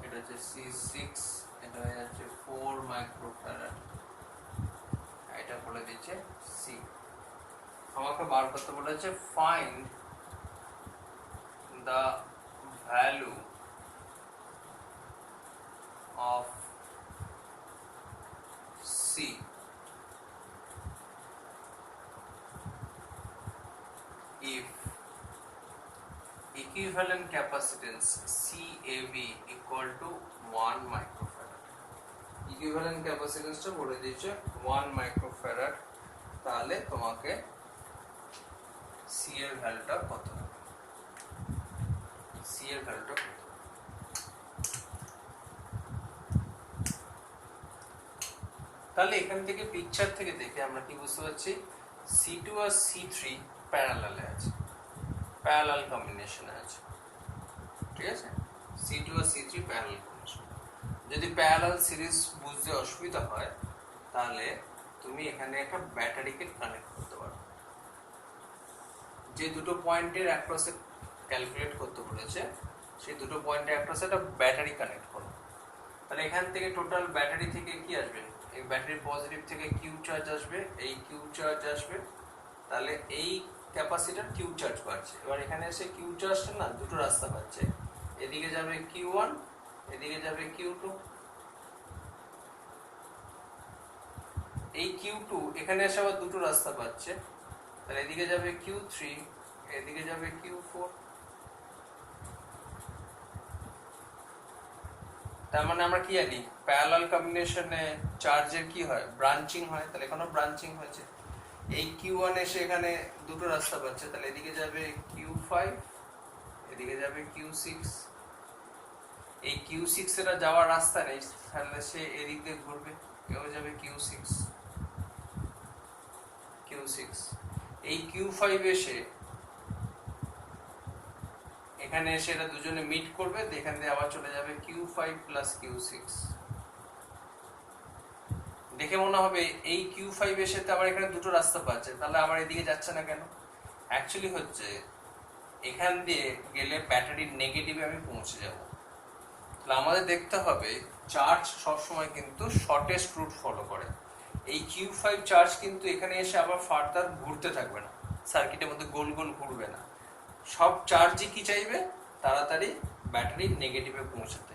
এটা হচ্ছে C6, এটা হয়ে যাচ্ছে 4 মাইক্রোফ্যারাড, এটা বলে দিয়েছে C। আমাকে বার করতে বলেছে find the value of C if equivalent capacitance CAV equal to 1 microfarad। equivalent capacitance টা বলে দিয়েছে 1 microfarad, তাহলে তোমাকে C এর ভ্যালুটা কত হবে, C এর ভ্যালুটা কত? তাহলে এখান থেকে পিকচার থেকে দেখে আমরা কি বুঝতে পারছি, C2 আর C3 প্যারালালে আছে, প্যারালাল কম্বিনেশনে আছে, ঠিক আছে? C2 আর C3 প্যারালাল কম্বিনেশন। যদি প্যারালাল সিরিজ বুঝতে অসুবিধা হয় তাহলে তুমি এখানে একটা ব্যাটারিকে কানেক্ট করতে পারো। যে দুটো পয়েন্টের অ্যাক্রসে ক্যালকুলেট করতে বলেছে সেই দুটো পয়েন্টের অ্যাক্রসে একটা ব্যাটারি কানেক্ট করো। তাহলে এখান থেকে টোটাল ব্যাটারি থেকে কি আসবে, এই ব্যাটারি পজিটিভ থেকে কিউ চার্জ আসবে, এই কিউ চার্জ আসবে, তাহলে এই ক্যাপাসিটর কিউ চার্জ পাচ্ছে। এবার এখানে এসে কিউ চার্জটা না দুটো রাস্তা পাচ্ছে, এদিকে যাবে Q1, এদিকে যাবে Q2। এই Q2 এখানে এসে আবার দুটো রাস্তা পাচ্ছে, তাহলে এদিকে যাবে Q3, এদিকে যাবে Q4। তার মানে আমরা কি জানি, প্যারালাল কম্বিনেশনে চার্জের কি হয়, ব্রাঞ্চিং হয়। তাহলে এখানেও ব্রাঞ্চিং হয়েছে। এই Q1 এসে এখানে দুটো রাস্তা পাচ্ছে, তাহলে এদিকে যাবে Q5, এদিকে যাবে Q6। এই Q6 এর যাওয়ার রাস্তা নেই, তাহলে সে এদিক দিয়ে ঘুরবে, কেউ যাবে Q6। এই Q5 এসে এখানে এসে এরা দুজনে মিট করবে, এখান দিয়ে আবার চলে যাবে Q5 প্লাস Q6। দেখে মনে হবে এই Q5 এসে তো আবার এখানে দুটো রাস্তা পাচ্ছে, তাহলে আবার এদিকে যাচ্ছে না কেন? অ্যাকচুয়ালি হচ্ছে এখান দিয়ে গেলে ব্যাটারির নেগেটিভে আমি পৌঁছে যাব। তাহলে আমাদের দেখতে হবে চার্জ সবসময় কিন্তু শর্টেস্ট রুট ফলো করে। এই Q5 চার্জ কিন্তু এখানে এসে আবার ফার্দার ঘুরতে থাকবে না, সার্কিটের মধ্যে গোল গোল ঘুরবে না। সব চার্জই কি চাইবে, তাড়াতাড়ি ব্যাটারির নেগেটিভে পৌঁছাতে।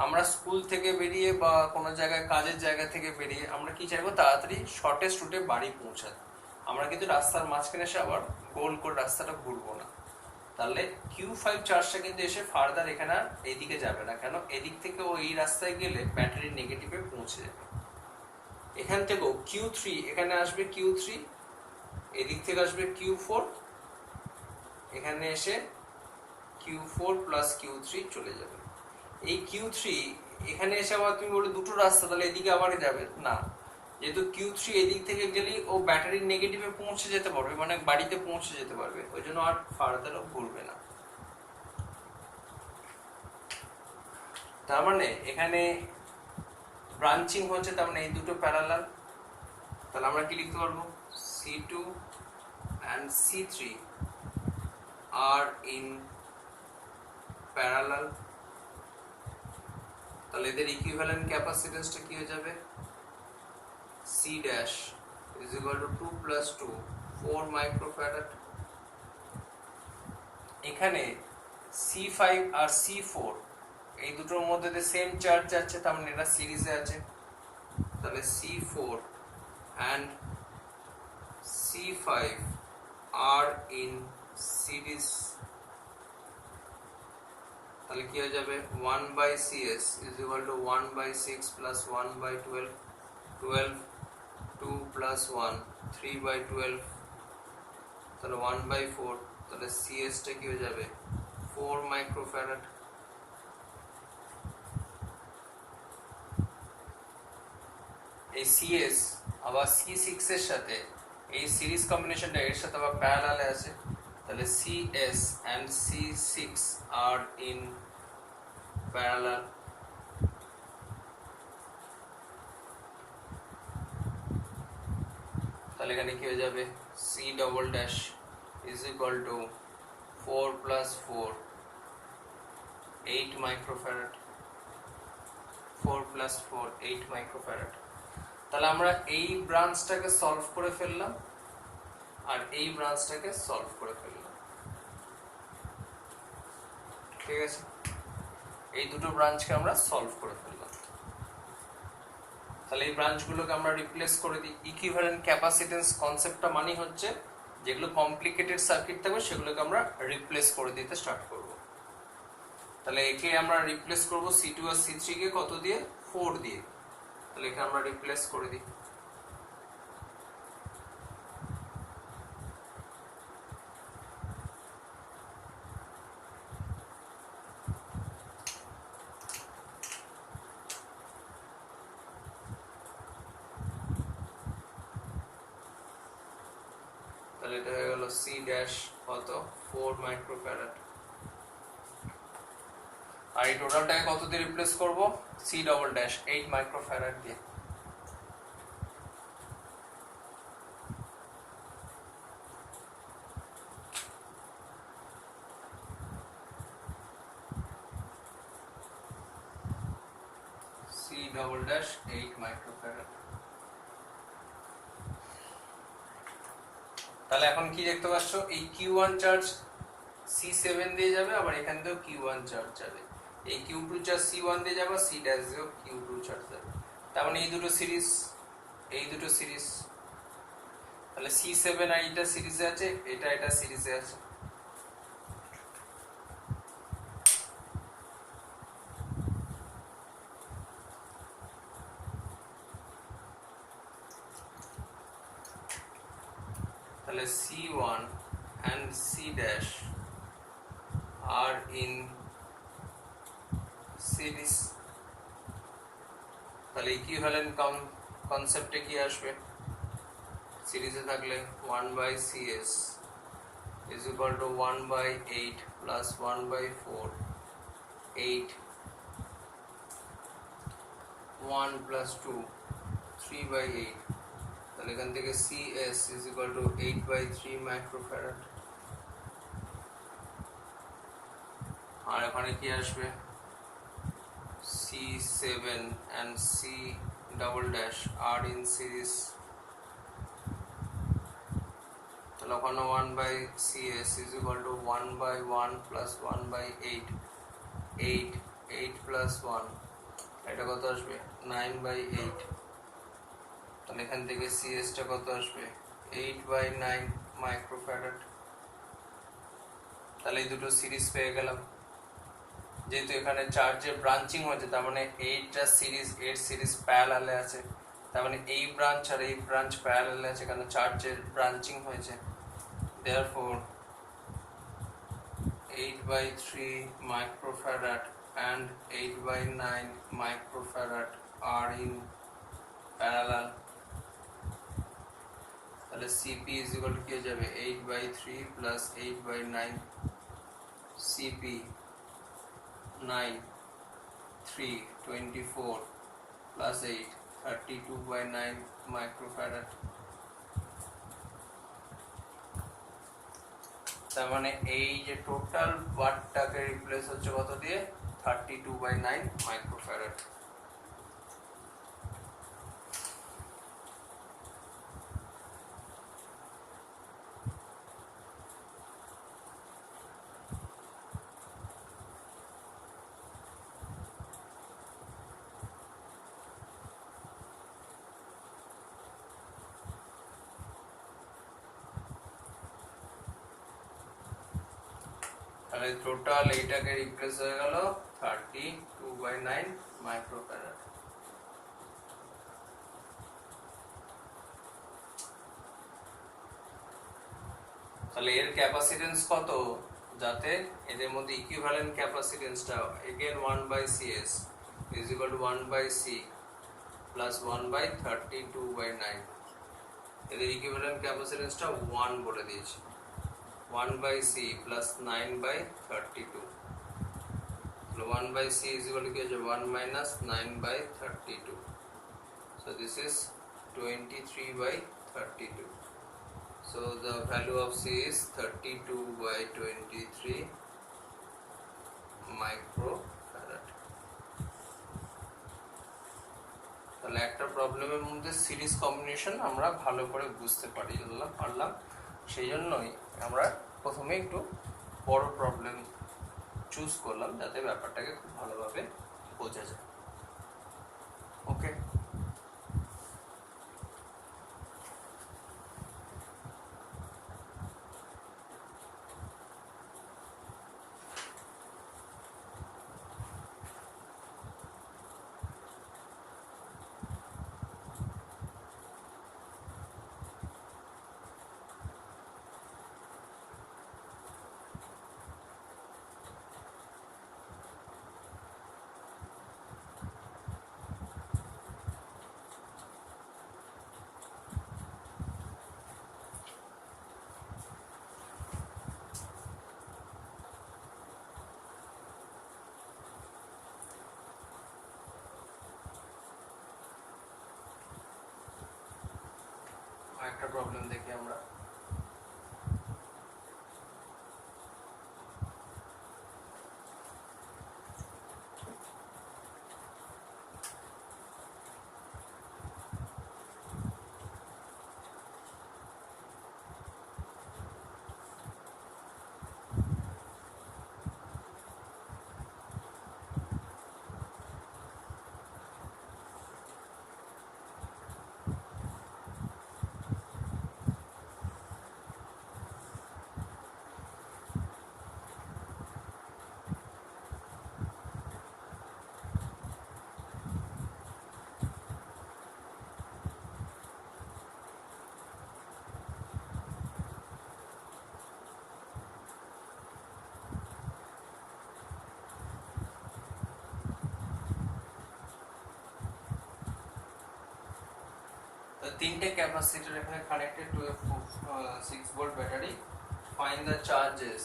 আমরা স্কুল থেকে বেরিয়ে বা কোনো জায়গায় কাজের জায়গা থেকে বেরিয়ে আমরা কি চাইবো, তাড়াতাড়ি শর্টেস্ট রুটে বাড়ি পৌঁছাতে। আমরা কিন্তু রাস্তার মাঝখানে এসে আবার গোল করে রাস্তাটা ঘুরবো না। তাহলে Q5 চার্জটা কিন্তু এসে ফার্দার এখানে আর এদিকে যাবে না, কেন? এদিক থেকে ও এই রাস্তায় গেলে ব্যাটারির নেগেটিভে পৌঁছে যাবে। এখান থেকেও Q3 এখানে আসবে, Q3 এদিক থেকে আসবে Q4, এখানে এসে Q4 প্লাস Q3 চলে যাবে। এই Q3 এখানে এসে আবার তুমি বলে দুটো রাস্তা, তাহলে এদিকে আবার যাবে না, যেহেতু Q3 এদিক থেকে গেলেই ও ব্যাটারির নেগেটিভে পৌঁছে যেতে পারবে, মানে বাড়িতে পৌঁছে যেতে পারবে, ওই জন্য আর ফার্দারও ঘুরবে না। তার মানে এখানে ব্রাঞ্চিং হচ্ছে, তার মানে এই দুটো প্যারালাল। তাহলে আমরা কি লিখতে পারবো, C2 and C3 are in parallel। তাহলে এদের ইকুইভ্যালেন্ট ক্যাপাসিট্যান্সটা কি হয়ে যাবে, C dash is equal to 2 plus 2 4 microfarad। এখানে C5 আর C4 এই দুটোর মধ্যে যে সেম চার্জ যাচ্ছে, তার মানে এরা সিরিজে আছে। তাহলে C4 and C5 are in series। তাহলে কি হয়ে যাবে, 1 by CS is equal to 1 by 6 plus 1 by 12, 12 2 plus 1 3 by 12। তাহলে 1/4, তাহলে CS টা কি হয়ে যাবে 4 মাইক্রোফ্যারাড। এই CS আবার C6 এর সাথে এই সিরিজ কম্বিনেশনটা এর সাথে আবার প্যারালালে আছে, তাহলে CS and C6 are in parallel। তাহলে এখানে কি হয়ে যাবে C double dash is equal to 4 plus 4 8 microfarad, 4 plus 4 8 microfarad. তাহলে আমরা এই ব্রাঞ্চটাকে সলভ করে ফেললাম আর এই ব্রাঞ্চটাকে সলভ করে ফেললাম, ঠিক আছে। এই দুটো ব্রাঞ্চকে আমরা সলভ করে ফেললাম। তাহলে এই ব্রাঞ্চগুলোকে আমরা রিপ্লেস করে দিই। ইকুইভ্যালেন্ট ক্যাপাসিট্যান্স কনসেপ্টটা মানে হচ্ছে যেগুলো কমপ্লিকেটেড সার্কিট থাকবে সেগুলোকে আমরা রিপ্লেস করে দিতে স্টার্ট করব। তাহলে একে আমরা রিপ্লেস করব C2 আর C3 কে কত দিয়ে 4 দিয়ে। তাহলে একে আমরা রিপ্লেস করে দিই। তাহলে এটা হয়ে গেল C ড্যাশ কত 4 মাইক্রোফ্যারাড। আর এই টোটালটাকে কত দিয়ে রিপ্লেস করব C ডবল ড্যাশ 8 মাইক্রোফ্যারাড দিয়ে। C double dash 8 microfarad. তাহলে এখন কি দেখতে পাচ্ছ এই Q1 চার্জ C7 দিয়ে যাবে, আবার এখান থেকেও Q1 চার্জ যাবে। এই Q2 চার্জ C1 দিয়ে যাবে, C ড্যাশ দিয়েও Q2 চার্জ যাবে। তার মানে এই দুটো সিরিজ, এই দুটো সিরিজ। তাহলে C7 আর এটা সিরিজে আছে, এটা সিরিজে আছে। তাহলে C1 and C dash are in series। তাহলে ইকুইভ্যালেন্ট কনসেপ্টে কি আসবে সিরিজে থাকলে 1/CS is equal to 1/8 plus 1/4 8 1 plus 2 3/8। তাহলে এখান থেকে CS is equal to 8/3 microfarad. আর এখানে কি আসবে C7 and C double dash are in series। তাহলে ওখানে 1/CS is equal to 1/1 plus 1/8 8 8 plus 1, এটা কত আসবে 9/8। তাহলে এখান থেকে CS টা কত আসবে 8/9 মাইক্রোফ্যারাড। তাহলে এই দুটো সিরিজ পেয়ে গেলাম। যেহেতু এখানে চার্জের ব্রাঞ্চিং হয়েছে তার মানে এইটা সিরিজ এর সিরিজ প্যারালালে আছে, তার মানে এই ব্রাঞ্চ আর এই ব্রাঞ্চ প্যারালালে আছে কারণ চার্জের ব্রাঞ্চিং হয়েছে। therefore 8/3 microfarad and 8/9 microfarad are in parallel। তাহলে CP is equal to কি হয়ে যাবে 8/3 plus 8/9 CP 9 3 24 plus 8 32/9 microfarad। তার মানে এই যে টোটাল ওয়াটটাকে রিপ্লেস হচ্ছে কত দিয়ে 32/9 মাইক্রোফ্যারাড। তাহলে টোটাল এইটাকে রিপ্লেস হয়ে গেল 32/9 মাইক্রোফ্যারাড। তাহলে এর ক্যাপাসিটেন্স কত, যাতে এদের মধ্যে equivalent ক্যাপাসিটেন্সটা again 1/cs is equal to 1/c plus 1/32/9, এদের ইকুইভ্যালেন্ট ক্যাপাসিটেন্সটা 1 বলে দিয়েছি, 1/c plus 9/32, so 1/c is equal to 1 minus 9/32, so this is 23/32. So the value of C is 32/23 microfarad. তাহলে একটা প্রবলেমের মধ্যে সিরিজ কম্বিনেশন আমরা ভালো করে বুঝতে পারলাম, সেই জন্যই আমরা প্রথমে একটু বড় প্রবলেম চুজ করলাম যাতে ব্যাপারটাকে খুব ভালোভাবে বোঝা যায়। ওকে, একটা প্রবলেম দেখি আমরা। তিনটে ক্যাপাসিটর এখানে connected to a 6 volt battery. Find the charges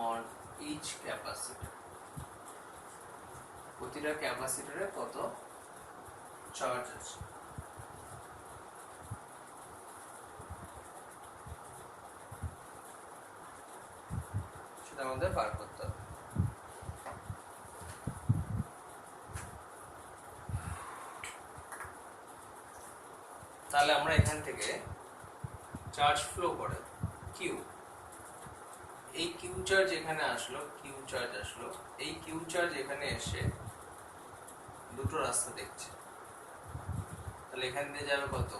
on each capacitor. প্রতিটা ক্যাপাসিটরে কত চার্জ আছে সেটা আমাদের বার করতে হবে। তাহলে আমরা এখান থেকে চার্জ ফ্লো করে কিউ, এই কিউ চার্জ এখানে আসলো, এই কিউ চার্জ এখানে এসে দুটো রাস্তা দেখছে, তাহলে এখান দিয়ে যাবে কত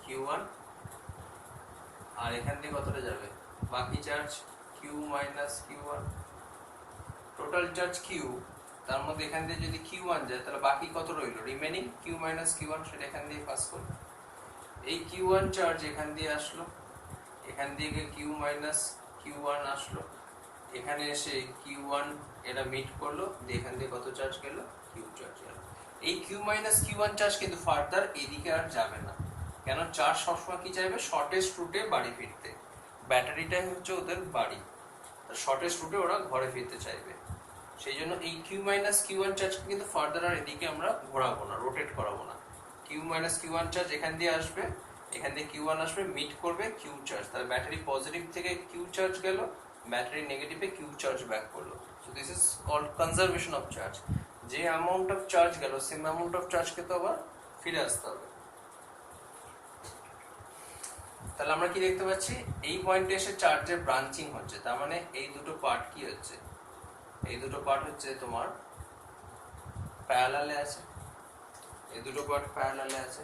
Q1, আর এখান দিয়ে কতটা যাবে বাকি charge Q minus Q1, total charge Q, তার মধ্যে এখান দিয়ে যদি Q1 যায় তাহলে বাকি কত রইল রিমেনিং Q মাইনাস Q1, সেটা এখান দিয়ে পাস করবে। এই Q1 চার্জ এখান দিয়ে আসলো, এখান দিয়ে Q মাইনাস Q1 আসলো, এখানে এসে Q1 এটা মিট করলো, এখান দিয়ে কত চার্জ গেল Q চার্জ গেল। এই Q মাইনাস Q1 চার্জ কিন্তু ফার্দার এদিকে আর যাবে না, কেন চার্জ সবসময় কি চাইবে শর্টেস্ট রুটে বাড়ি ফিরতে, ব্যাটারিটাই হচ্ছে ওদের বাড়ি, শর্টেস্ট রুটে ওরা ঘরে ফিরতে চাইবে। সেই জন্য এই Q মাইনাস Q1 চার্জকে কিন্তু ফার্দার আর এদিকে আমরা ঘোরাবো না, রোটেট করাবো না। Q মাইনাস Q1 চার্জ এখান দিয়ে আসবে, এখান দিয়ে Q1 আসবে, মিট করবে Q চার্জ, তাহলে ব্যাটারি পজিটিভ থেকে Q চার্জ গেল, ব্যাটারি নেগেটিভে Q চার্জ ব্যাক করলো। So this is called conservation of charge. যে অ্যামাউন্ট অফ চার্জ গেল সেম অ্যামাউন্ট অফ চার্জকে তো আবার ফিরে আসতে হবে। তাহলে আমরা কি দেখতে পাচ্ছি, এই পয়েন্টে এসে চার্জের ব্রাঞ্চিং হচ্ছে, তার মানে এই দুটো পার্ট কি হচ্ছে, এই দুটো পার্ট হচ্ছে তোমার প্যারালালে আছে, এই দুটো পার্ট প্যারালালে আছে,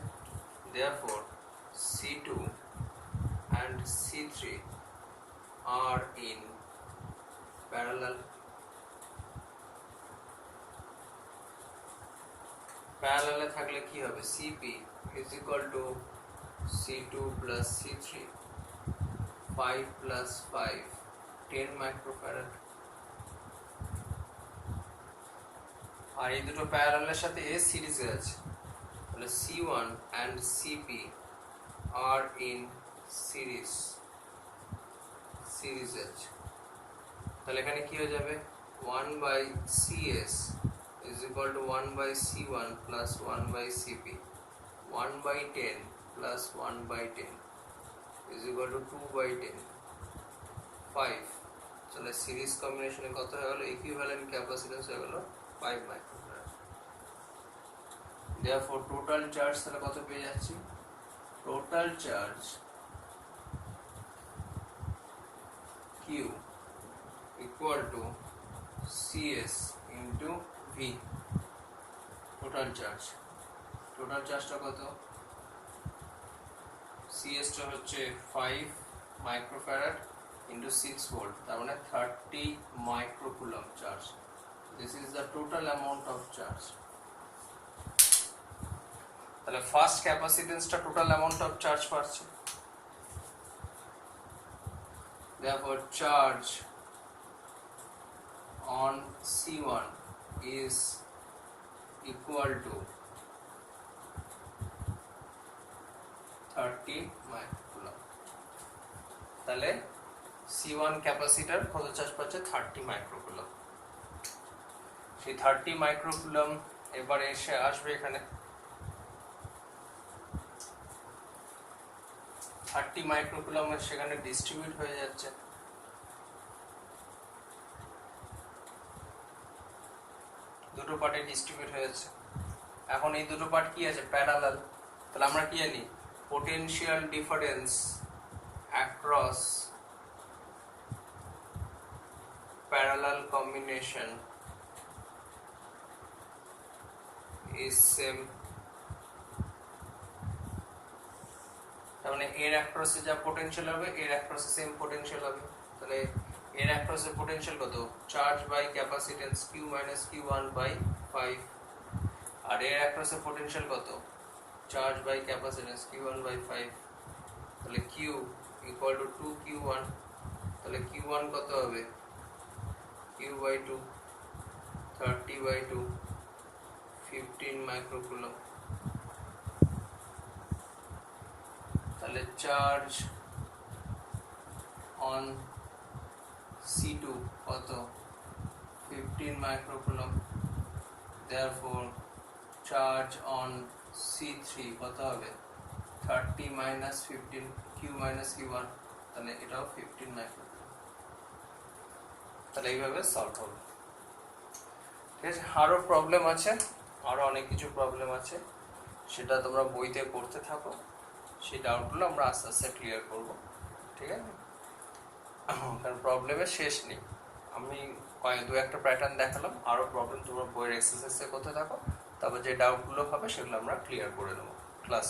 therefore C2 and C3 are in parallel. প্যারালালে থাকলে কি হবে, CP is equal to C2 plus C3, 5 plus 5 10 microfarad. আর এই দুটো প্যারালালের সাথে এ সিরিজে আছে, তাহলে C1 and CP are in series আছে। তাহলে এখানে কি হয়ে যাবে, 1 by CS is equal to 1 by C1 plus 1 by CP, 1 by 10 plus 1 by 10 is equal to 2 by 10, 5। তাহলে সিরিজ কম্বিনেশনে কত হয়ে গেল, ইকুইভ্যালেন্ট ক্যাপাসিট্যান্স হয়ে গেল 5 মাইক্রোফ্যারাড। therefore টোটাল চার্জ তাহলে কত পেয়ে যাচ্ছি, total charge Q equal to CS into V। Total চার্জটা কত, CS টা হচ্ছে 5 মাইক্রোফ্যারাড into 6 ভোল্ট, তার মানে 30 microcoulomb charge. This is the total amount of charge. তাহলে ফার্স্ট ক্যাপাসিট্যান্সটা টোটাল অ্যামাউন্ট অফ চার্জ পাচ্ছে। therefore charge on C1 is equal to 30 microcoulomb. তাহলে C1 ক্যাপাসিটর কত চার্জ পাচ্ছে, 30 মাইক্রোকুলম্ব। সেই 30 মাইক্রোকুলম্ব এবারে এসে আসবে এখানে, 30 মাইক্রোকুলম্ব সেখানে ডিস্ট্রিবিউট হয়ে যাচ্ছে। দুটো পার্টে ডিস্ট্রিবিউট হয়ে যাচ্ছে। এখন এই দুটো পার্ট কি আছে, প্যারালাল। তাহলে আমরা কি জানি, potential difference across parallel combination is same. তার মানে এর অ্যাক্রসে যা পোটেনশিয়াল হবে এর অ্যাক্রসে সেম পোটেনশিয়াল হবে। তাহলে এর অ্যাক্রসে পোটেনশিয়াল কত, charge by capacitance Q minus Q1 by 5, আর এর অ্যাক্রসে পোটেনশিয়াল কত, charge by capacitance Q1 by 5। তাহলে Q equal to 2Q1, তাহলে Q1 কত হবে, Q by 2, 30 by 2, 15 মাইক্রোকুলম্ব। তাহলে চার্জ অন C2 কত, 15 microcoulomb. therefore charge on C3 কত হবে, 30 minus 15, Q minus Q1, তাহলে এটাও 15 মাইক্রোকুলম্ব। তাহলে এইভাবে সলভ হবে। ঠিক আছে, আরো প্রবলেম আছে, আরো অনেক কিছু প্রবলেম আছে, সেটা তোমরা বইতে পড়তে থাকো, সেই ডাউটগুলো আমরা আস্তে আস্তে ক্লিয়ার করব। ঠিক আছে, কারণ প্রবলেমের শেষ নেই। আমি দু একটা প্যাটার্ন দেখালাম, আরো প্রবলেম তোমরা বইয়ের এক্সারসাইজে করতে থাকো, তারপর যে ডাউটগুলো হবে সেগুলো আমরা ক্লিয়ার করে দেবো ক্লাস।